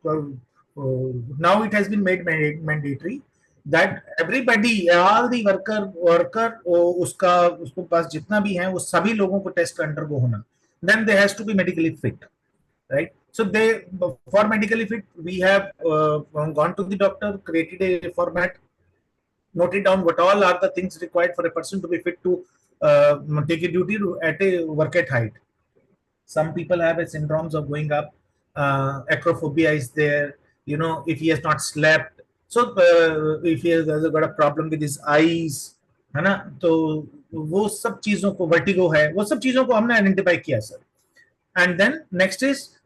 Speaker 4: now it has been made mandatory that everybody, all the worker उसको पास जितना भी है वो सभी लोगों को test undergo होना. Then they has to be medically fit, right? So they, for medically fit, we have gone to the doctor, created a format, noted down what all are the things required for a person to be fit to take a duty at a work at height. Some people have a syndromes of going up, acrophobia is there, you know, if he has not slept. So if he has got a problem with his eyes, है ना, तो वो सब चीजों को, vertigo है, वो सब चीजों को हमने आइडेंटिफाई किया sir. And then next is,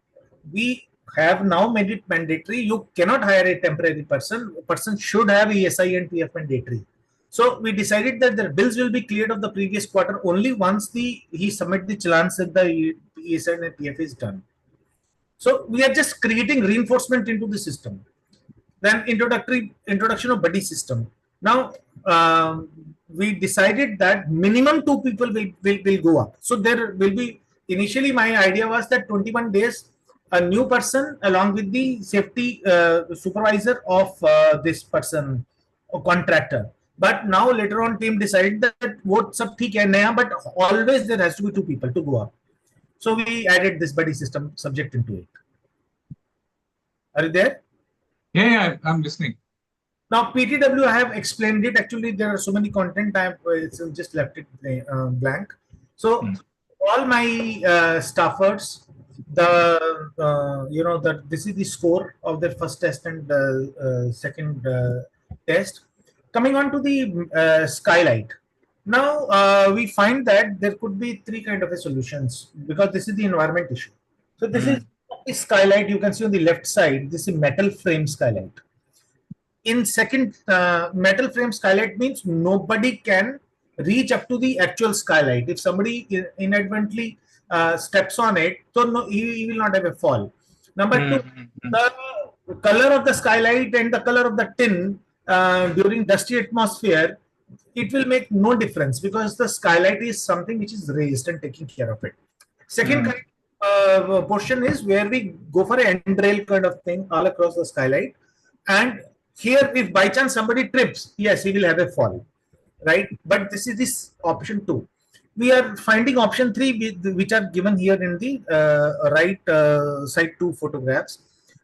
Speaker 4: we have now made it mandatory. You cannot hire a temporary person. A person should have ESI and PF mandatory. So we decided that the bills will be cleared of the previous quarter only once he submit the challans and the ESI and PF is done. So we are just creating reinforcement into the system. Then introduction of buddy system. Now we decided that minimum 2 people will go up. So there will be, initially my idea was that 21 days a new person along with the safety supervisor of this person or contractor. But now later on team decided that what sab theek hai naya, but always there has to be 2 people to go up. So we added this buddy system subject into it. Are you there?
Speaker 2: Yeah, I'm listening.
Speaker 4: Now PTW, I have explained it. Actually, there are so many content. I have just left it blank. So all my staffers, this is the score of their first test and second test. Coming on to the skylight. Now we find that there could be 3 kind of solutions because this is the environment issue. So this is the skylight. You can see on the left side. This is metal frame skylight. In second, metal frame skylight means nobody can reach up to the actual skylight. If somebody inadvertently steps on it, so no, he will not have a fall. Number 2, the color of the skylight and the color of the tin during dusty atmosphere, it will make no difference because the skylight is something which is raised and taking care of it. Second kind of portion is where we go for a handrail kind of thing all across the skylight, and here if by chance somebody trips, yes, he will have a fall, right? But this is this option 2. We are finding option 3, which are given here in the right side 2 photographs,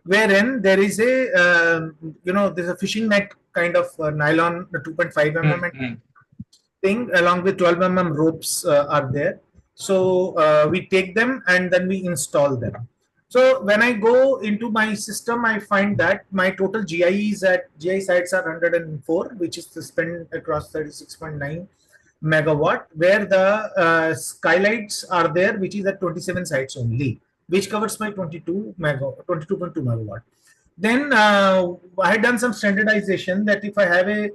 Speaker 4: wherein there is a there's a fishing net kind of nylon 2.5 mm thing along with 12 mm ropes are there. So we take them and then we install them. So when I go into my system, I find that my total GI sites are 104, which is spent across 36.9 megawatt, where the skylights are there, which is at 27 sites only, which covers my 22.2 megawatt. Then I had done some standardization that if I have a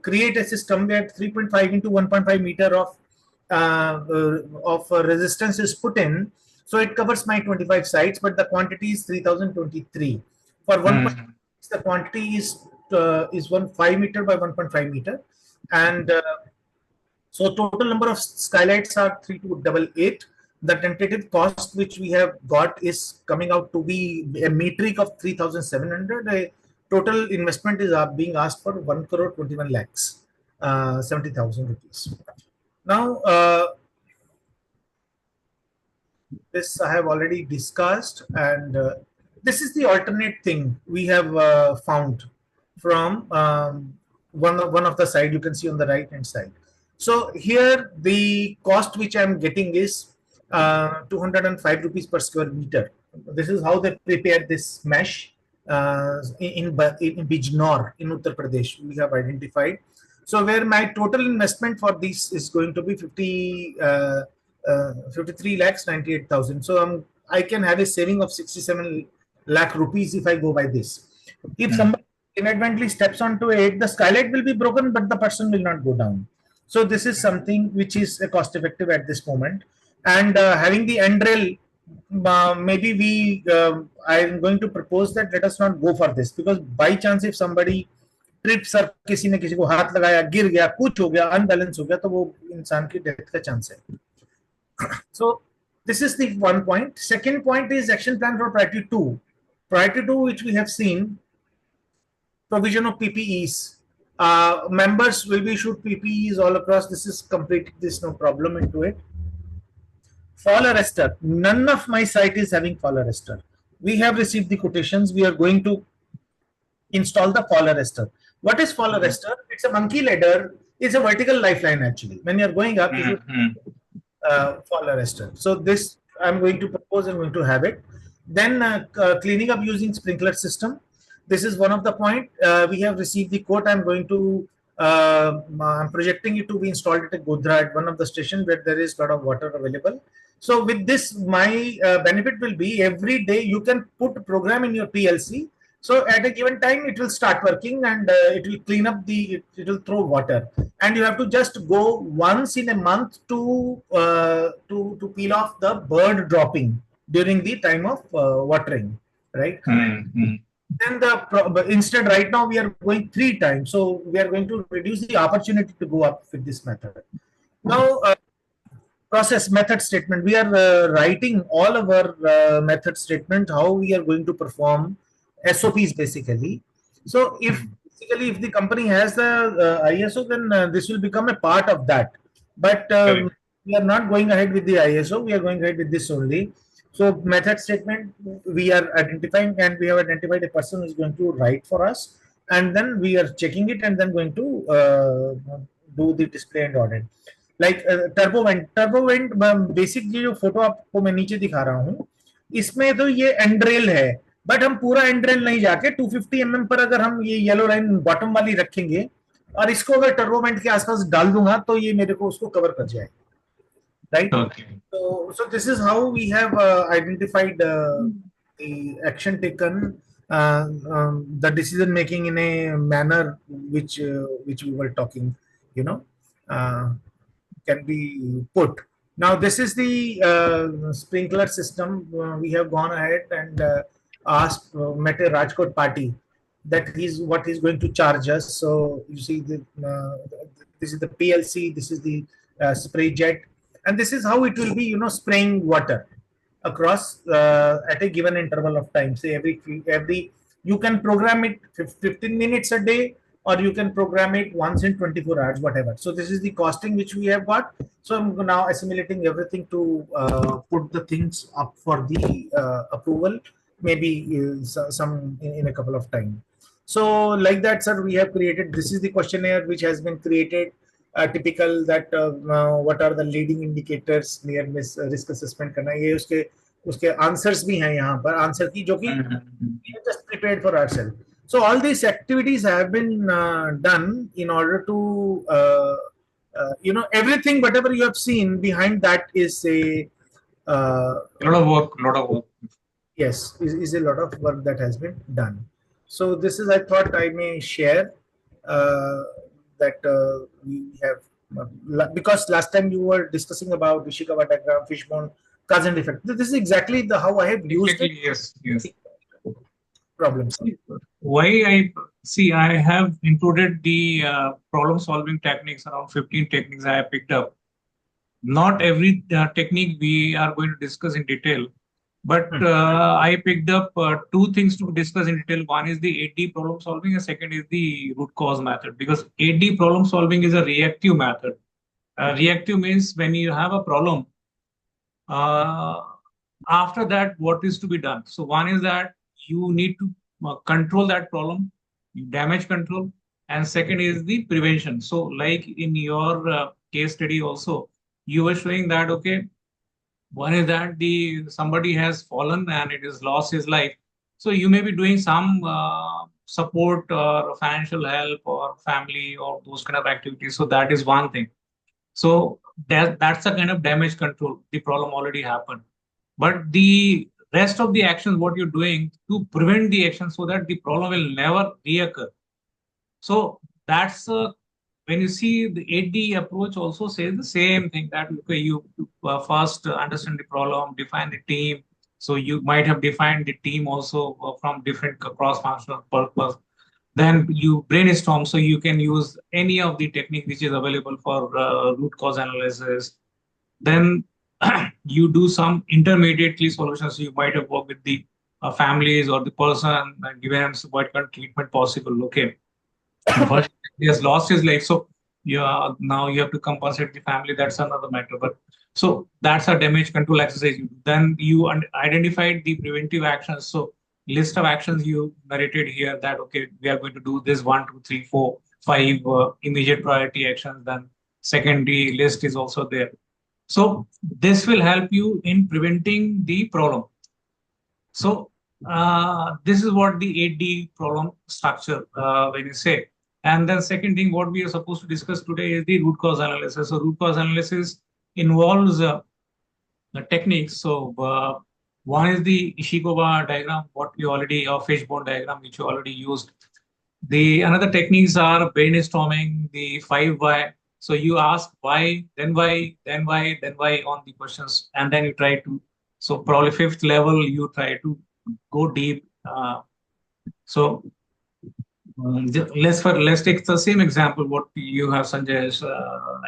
Speaker 4: create a system where 3.5 into 1.5 meter of resistance is put in, so it covers my 25 sites, but the quantity is 3023. For 1.5, the quantity is 5 meter by 1.5 meter, and so total number of skylights are 3288. The tentative cost which we have got is coming out to be a metric of 3,700. A total investment is being asked for 1 crore 21 lakhs, 70,000 rupees. Now, this I have already discussed, and this is the alternate thing we have found from one of the side. You can see on the right hand side. So here the cost which I am getting is 205 rupees per square meter. This is how they prepare this mesh in Bijnor in Uttar Pradesh. We have identified. So where my total investment for this is going to be 53 lakhs 98,000. So I can have a saving of 67 lakh rupees if I go by this. If somebody inadvertently steps onto it, the skylight will be broken, but the person will not go down. So this is something which is cost effective at this moment. And having the handrail maybe I'm going to propose that let us not go for this, because by chance if somebody trips or किसी ने किसी को हाथ लगाया, गिर गया, कुछ हो गया, अनबैलेंस हो गया, तो वो इंसान की डेथ का चांस है. So this is the one point. Second point is action plan for priority 2. Priority 2, which we have seen, provision of PPEs. Members will be issued PPEs all across. This is complete. There's no problem into it. Fall arrestor. None of my site is having fall arrestor. We have received the quotations. We are going to install the fall arrestor. What is fall arrestor? It's a monkey ladder. It's a vertical lifeline actually. When you're going up, you should fall arrestor. So this I'm going to propose and going to have it. Then cleaning up using sprinkler system. This is one of the point. We have received the quote. I'm going to I'm projecting it to be installed at a Godhra at one of the stations where there is a lot of water available. So with this, my benefit will be every day you can put a program in your PLC. So at a given time, it will start working and it will clean up it will throw water. And you have to just go once in a month to peel off the bird dropping during the time of watering, right? Then instead right now we are going 3 times. So we are going to reduce the opportunity to go up with this method. Now, process method statement. We are writing all of our method statement, how we are going to perform SOPs basically. So if the company has the ISO, then this will become a part of that. But we are not going ahead with the ISO. We are going ahead with this only. So method statement we are identifying, and we have identified a person who is going to write for us, and then we are checking it and then going to do the display and audit. Like turbo went basic ये जो photo आपको मैं नीचे दिखा रहा हूँ, इसमें तो ये एंड्रेल है, बट हम पूरा एंड्रेल नहीं जाके 250 mm पर अगर हम ये येलो लाइन बॉटम वाली रखेंगे और इसको अगर टर्बो वेंट के आसपास डाल दूंगा तो ये मेरे को उसको कवर कर जाएगा, right? Okay. So this is how we have identified the action taken, the decision making in a manner which we were talking, can be put. Now this is the sprinkler system. We have gone ahead and asked met a Rajkot party that what he's going to charge us. So you see this is the PLC, this is the spray jet, and this is how it will be, spraying water across at a given interval of time. Say every you can program it 15 minutes a day, or you can program it once in 24 hours, whatever. So this is the costing which we have got. So I'm now assimilating everything to put the things up for the approval, maybe some in a couple of time. So like that, sir, we have created, this is the questionnaire which has been created, typical that what are the leading indicators near miss risk assessment करना, ये उसके answers भी हैं यहाँ पर, answer की जो कि we have just prepared for ourselves. So all these activities have been done in order to, everything, whatever you have seen behind that is a lot of work. Yes, is a lot of work that has been done. So this is, I thought I may share that we have, because last time you were discussing about Ishikawa diagram, fishbone, cousin effect. This is exactly how I have used it. Yes. Problems.
Speaker 2: Why I have included the problem solving techniques, around 15 techniques I have picked up. Not every technique we are going to discuss in detail, but I picked up 2 things to discuss in detail. One is the 8D problem solving, and second is the root cause method, because 8D problem solving is a reactive method. Reactive means when you have a problem, after that, what is to be done? So one is that you need to control that problem, damage control, and second is the prevention. So like in your case study also, you were showing that, okay, one is that somebody has fallen and it has lost his life. So you may be doing some support or financial help or family or those kind of activities. So that is one thing. So that's a kind of damage control. The problem already happened. But the rest of the actions, what you're doing to prevent the action so that the problem will never reoccur. So that's a when you see the 8D approach also says the same thing that okay, you first understand the problem, define the team. So you might have defined the team also from different cross-functional purpose. Then you brainstorm, so you can use any of the technique which is available for root cause analysis. Then you do some intermediately solutions. You might have worked with the families or the person and given them what kind of treatment possible. Okay, but he has lost his life, so now you have to compensate the family. That's another matter. But so that's a damage control exercise. Then you identified the preventive actions. So list of actions you narrated here that okay, we are going to do this 1, 2, 3, 4, 5 immediate priority actions. Then secondary list is also there. So this will help you in preventing the problem. So this is what the 8D problem structure when you say. And then second thing, what we are supposed to discuss today is the root cause analysis. So root cause analysis involves the techniques. So one is the Ishikawa diagram, what you already, or fishbone diagram, which you already used. The another techniques are brainstorming, the 5 why. So you ask why, then why, then why, then why on the questions, and then you try to. So probably fifth level, you try to go deep. So let's take the same example what you have Sanjay has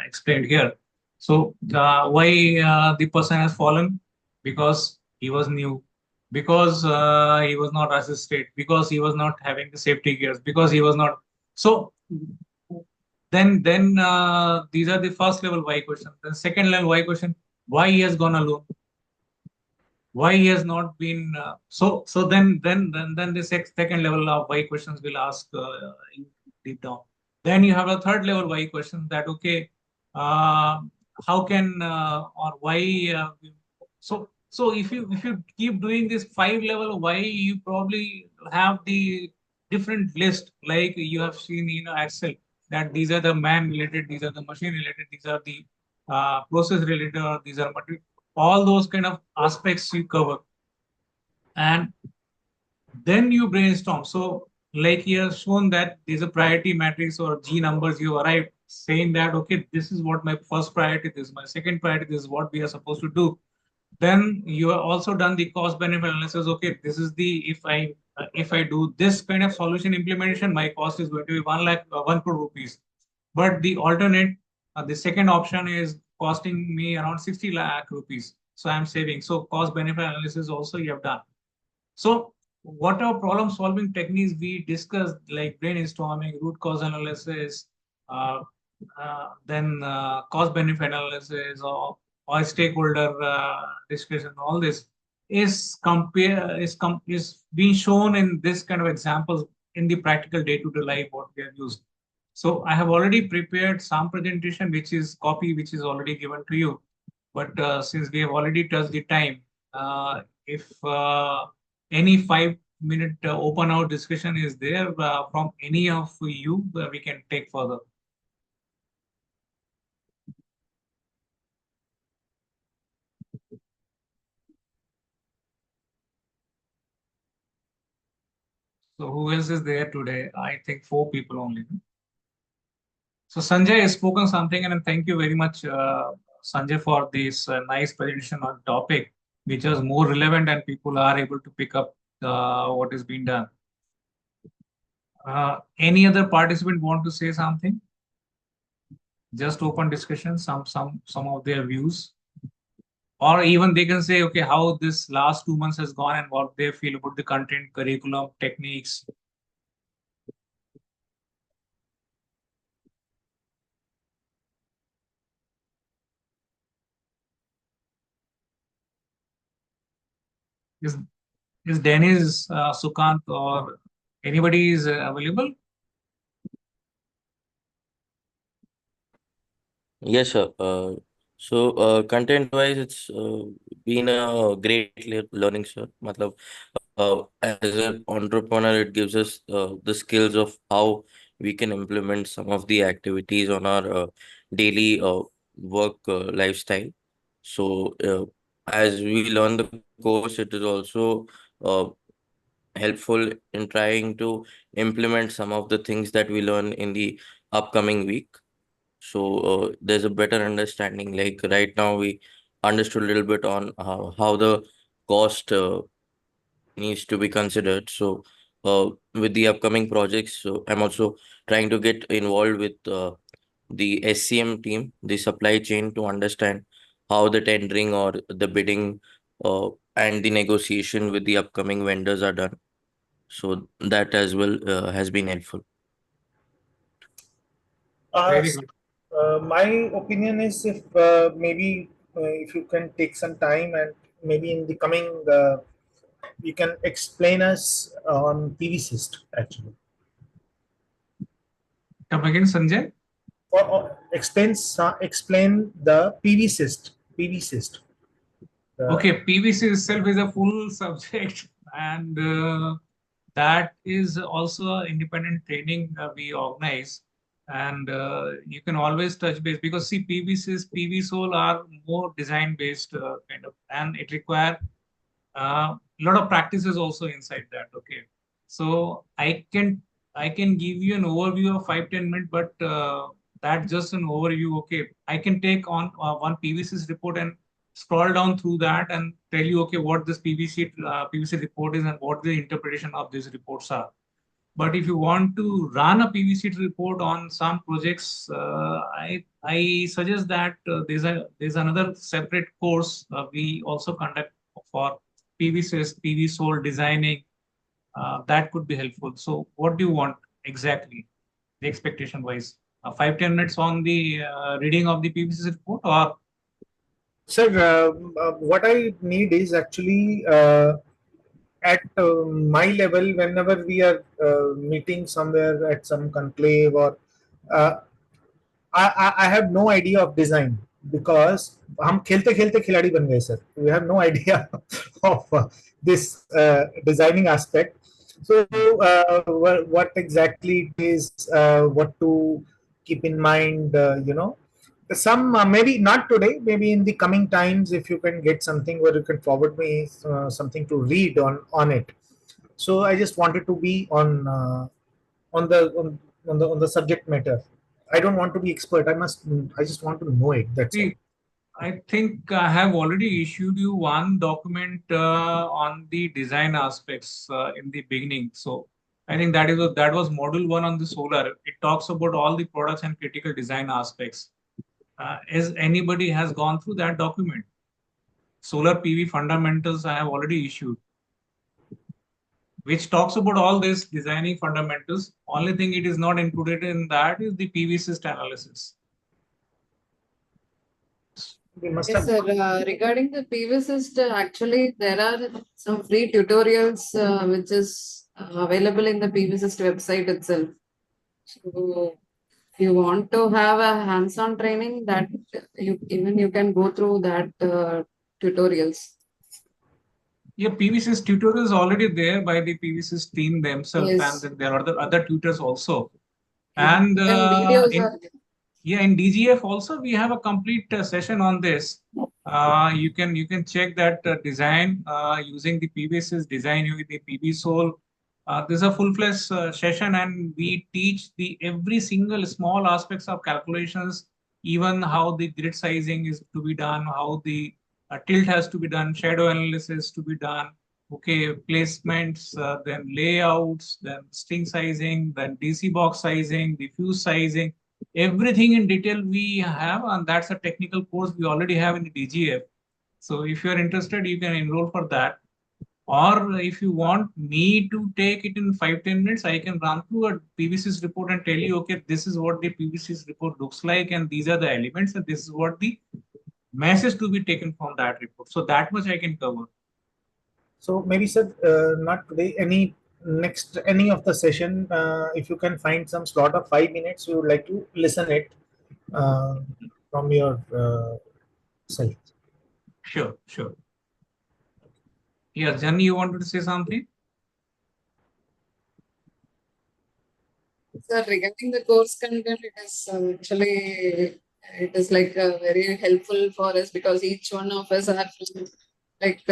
Speaker 2: explained here. So why the person has fallen? Because he was new, because he was not assisted, because he was not having the safety gears, because he was not. So then these are the first level why question. Then second level why question: why he has gone alone? Why he has not been so then the second level of why questions will ask deep down. Then you have a third level why question that okay, uh, how can or why so if you keep doing this 5 level why, you probably have the different list like you have seen in Excel, that these are the man related, these are the machine related, these are the process related, or these are material, all those kind of aspects you cover. And then you brainstorm. So like he has shown that there's a priority matrix or G numbers you arrive saying that, okay, this is what my first priority, this is my second priority, this is what we are supposed to do. Then you have also done the cost benefit analysis. Okay, this is the, if I do this kind of solution implementation, my cost is going to be 1 lakh, 1 crore rupees. But the alternate, the second option is costing me around 60 lakh rupees. So I'm saving. So cost benefit analysis also you have done. So what are problem solving techniques we discussed, like brainstorming, root cause analysis, uh, then cost benefit analysis, or stakeholder discussion, all this is being shown in this kind of examples in the practical day-to-day life what we have used. So I have already prepared some presentation, which is copy, which is already given to you. But since we have already touched the time, if any 5 minute open out discussion is there from any of you, we can take further. So who else is there today? I think 4 people only. So Sanjay has spoken something, and thank you very much, Sanjay, for this nice presentation on topic, which was more relevant and people are able to pick up what is being done. Any other participant want to say something? Just open discussion, some of their views, or even they can say, okay, how this last 2 months has gone and what they feel about the content, curriculum, techniques. Is is Dennis, Sukant, or anybody is available?
Speaker 5: Yes, sir. Content-wise, it's been a great learning, sir. Matlab, as an entrepreneur, it gives us the skills of how we can implement some of the activities on our daily work lifestyle. So, as we learn the course, it is also uh, helpful in trying to implement some of the things that we learn in the upcoming week. So there's a better understanding. Like right now, we understood a little bit on how the cost needs to be considered. So with the upcoming projects, so I'm also trying to get involved with the SCM team, the supply chain, to understand how the tendering or the bidding and the negotiation with the upcoming vendors are done. So that as well has been helpful.
Speaker 2: Very good.
Speaker 4: My opinion is if maybe if you can take some time and maybe in the coming you can explain us on PV cyst actually.
Speaker 2: Come again, Sanjay.
Speaker 4: Or explain the PV cyst. PV cyst.
Speaker 2: Okay, PVC itself is a full subject, and that is also an independent training we organize. And you can always touch base because see, PVCs, PV Sol are more design based kind of, and it require a lot of practices also inside that. Okay, so I can give you an overview of 5-10 minutes, but that's just an overview. Okay, I can take on one PVC's report and scroll down through that and tell you, okay, what this PVC report is and what the interpretation of these reports are. But if you want to run a PVC report on some projects, I suggest that there's another separate course we also conduct for PVCs, PV Sol designing. That could be helpful. So, what do you want exactly, the expectation wise? 5-10 minutes on the reading of the PVC report, or
Speaker 4: Sir, what I need is actually at my level, whenever we are meeting somewhere at some conclave or uh, I have no idea of design because हम खेलते खेलते खिलाड़ी बन गए sir. We have no idea of this designing aspect. So what exactly it is, what to keep in mind, some maybe not today, maybe in the coming times, if you can get something where you can forward me something to read on it. So I just wanted to be on the on the subject matter. I don't want to be expert. I just want to know it. That's all.
Speaker 2: see, I think I have already issued you one document on the design aspects in the beginning. So I think that was module one on the solar. It talks about all the products and critical design aspects. As anybody has gone through that document, solar PV fundamentals I have already issued, which talks about all this designing fundamentals. Only thing it is not included in that is the PV cyst analysis.
Speaker 4: We must
Speaker 1: Yes,
Speaker 4: have.
Speaker 1: sir. Regarding the PV system, actually, there are some free tutorials which is available in the PV system website itself. So, if you want to have a hands-on training, that you can go through that tutorials.
Speaker 2: Yeah, PVC's tutor is already there by the PVC's team themselves,
Speaker 1: Yes.
Speaker 2: and there are other tutors also.
Speaker 1: Yeah.
Speaker 2: And
Speaker 1: videos are
Speaker 2: in DGF also we have a complete session on this. You can check that design using the PVC's design with the PV Sol. This is a full-fledged session, and we teach the every single small aspects of calculations, even how the grid sizing is to be done, how the tilt has to be done, shadow analysis to be done, okay, placements, then layouts, then string sizing, then DC box sizing, the fuse sizing, everything in detail we have, and that's a technical course we already have in the DGF. So if you are interested, you can enroll for that. Or if you want me to take it in 5-10 minutes, I can run through a PVC's report and tell you, okay, this is what the PVC's report looks like, and these are the elements, and this is what the message to be taken from that report. So that much I can cover.
Speaker 4: So maybe sir, not today. Any of the session, if you can find some slot of 5 minutes, we would like to listen it uh, from your side.
Speaker 2: Sure, sure. Yes, Jenny, you wanted to say something?
Speaker 1: sir, regarding the course content, it is actually it is like very helpful for us because each one of us are from like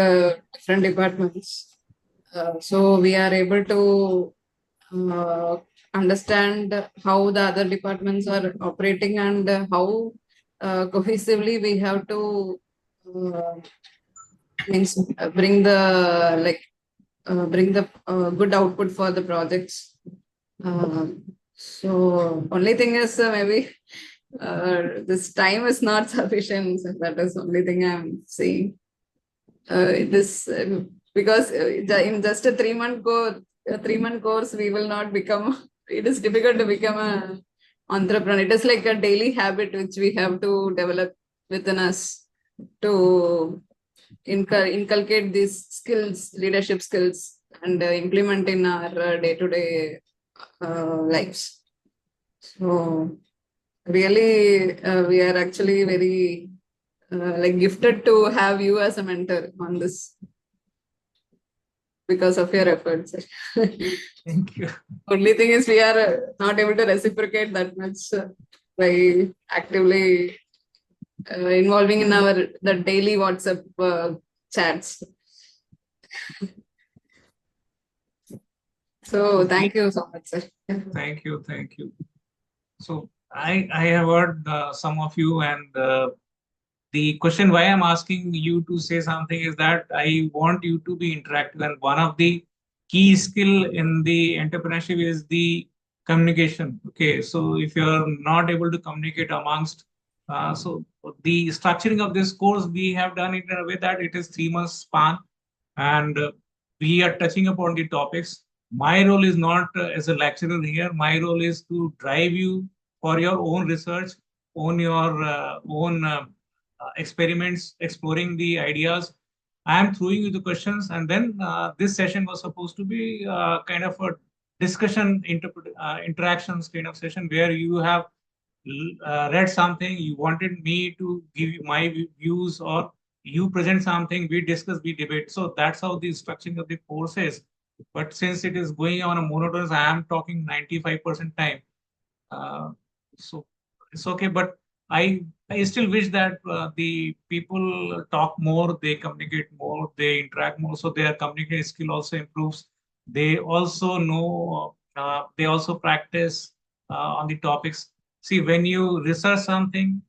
Speaker 1: different departments. So we are able to
Speaker 6: understand how the other departments are operating and how cohesively we have to means bring the good output for the projects. So only thing is maybe this time is not sufficient. So that is the only thing I'm saying. This because in just a 3-month course, we will not become. It is difficult to become a entrepreneur. It is like a daily habit which we have to develop within us to inculcate these skills, leadership skills, and implement in our day-to-day lives. So really, we are actually very like gifted to have you as a mentor on this because of your efforts.
Speaker 2: Thank you.
Speaker 6: Only thing is we are not able to reciprocate that much by actively involving in the daily WhatsApp chats. So thank you so much, sir.
Speaker 2: Thank you. So I have heard some of you, and the question why I'm asking you to say something is that I want you to be interactive, and one of the key skill in the entrepreneurship is the communication. Okay, so if you're not able to communicate amongst, so the structuring of this course, we have done it in a way that it is 3 months span, and we are touching upon the topics. My role is not as a lecturer here. My role is to drive you for your own research, on your own experiments, exploring the ideas. I am throwing you the questions, and then this session was supposed to be kind of a discussion, interactions kind of session where you have read something, you wanted me to give you my views, or you present something, we discuss, we debate. So that's how the structuring of the course is. But since it is going on a monotonous, I am talking 95% time. So it's okay, but I still wish that the people talk more, they communicate more, they interact more, so their communication skill also improves. They also know, they also practice on the topics. See, when you research something,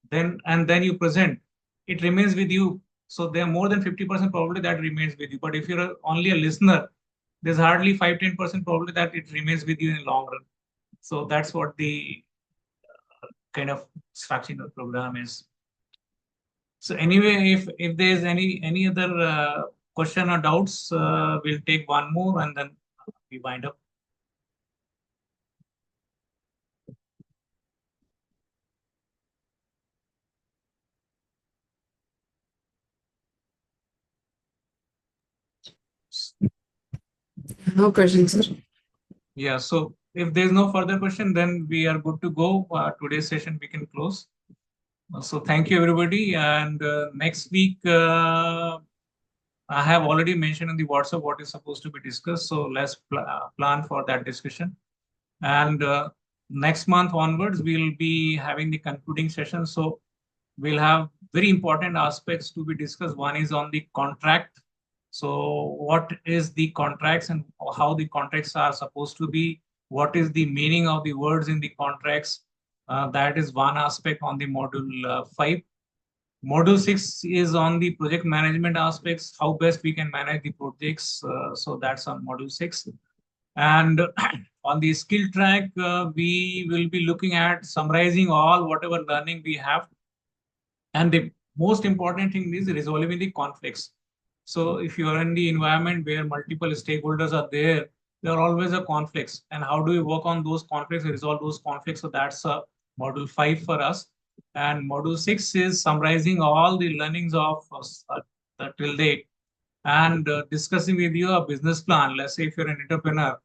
Speaker 2: then you present, it remains with you. So there are more than 50% probability that remains with you. But if you're only a listener, there's hardly 5-10% probability that it remains with you in the long run. So that's what the kind of structuring of the program is. So anyway, if there's any other question or doubts, we'll take one more and then we wind up.
Speaker 6: No questions, sir.
Speaker 2: Yeah, so if there's no further question, then we are good to go. Today's session we can close. So thank you, everybody. And next week, I have already mentioned in the WhatsApp what is supposed to be discussed. So let's plan for that discussion. And next month onwards, we'll be having the concluding session. So we'll have very important aspects to be discussed. One is on the contract. So what is the contracts and how the contracts are supposed to be? What is the meaning of the words in the contracts? That is one aspect on the module 5. Module 6 is on the project management aspects, how best we can manage the projects. So that's on module 6. And on the skill track, we will be looking at summarizing all whatever learning we have. And the most important thing is resolving the conflicts. So if you are in the environment where multiple stakeholders are there are always a conflicts. And how do we work on those conflicts, resolve those conflicts? So that's module 5 for us. And module 6 is summarizing all the learnings of till date and discussing with you a business plan. Let's say if you're an entrepreneur,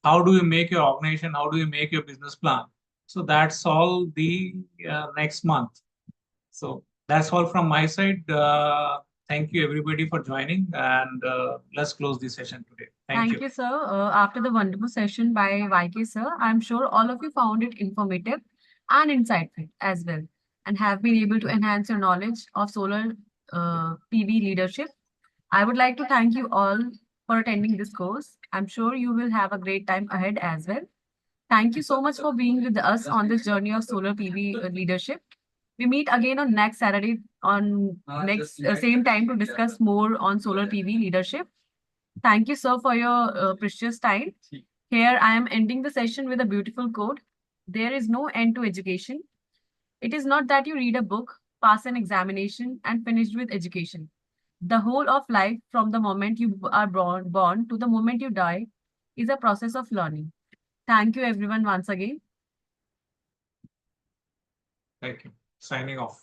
Speaker 2: how do you make your organization? How do you make your business plan? So that's all the next month. So that's all from my side. Thank you, everybody, for joining. And let's close the session today.
Speaker 1: Thank you, sir. After the wonderful session by YK, sir, I'm sure all of you found it informative and insightful as well, and have been able to enhance your knowledge of solar PV leadership. I would like to thank you all for attending this course. I'm sure you will have a great time ahead as well. Thank you so much for being with us on this journey of solar PV leadership. We meet again on next Saturday on next same time to discuss more on solar PV leadership. Thank you, sir, for your precious time. Here, I am ending the session with a beautiful quote. There is no end to education. It is not that you read a book, pass an examination, and finish with education. The whole of life, from the moment you are born to the moment you die, is a process of learning. Thank you, everyone, once again.
Speaker 2: Thank you. Signing off.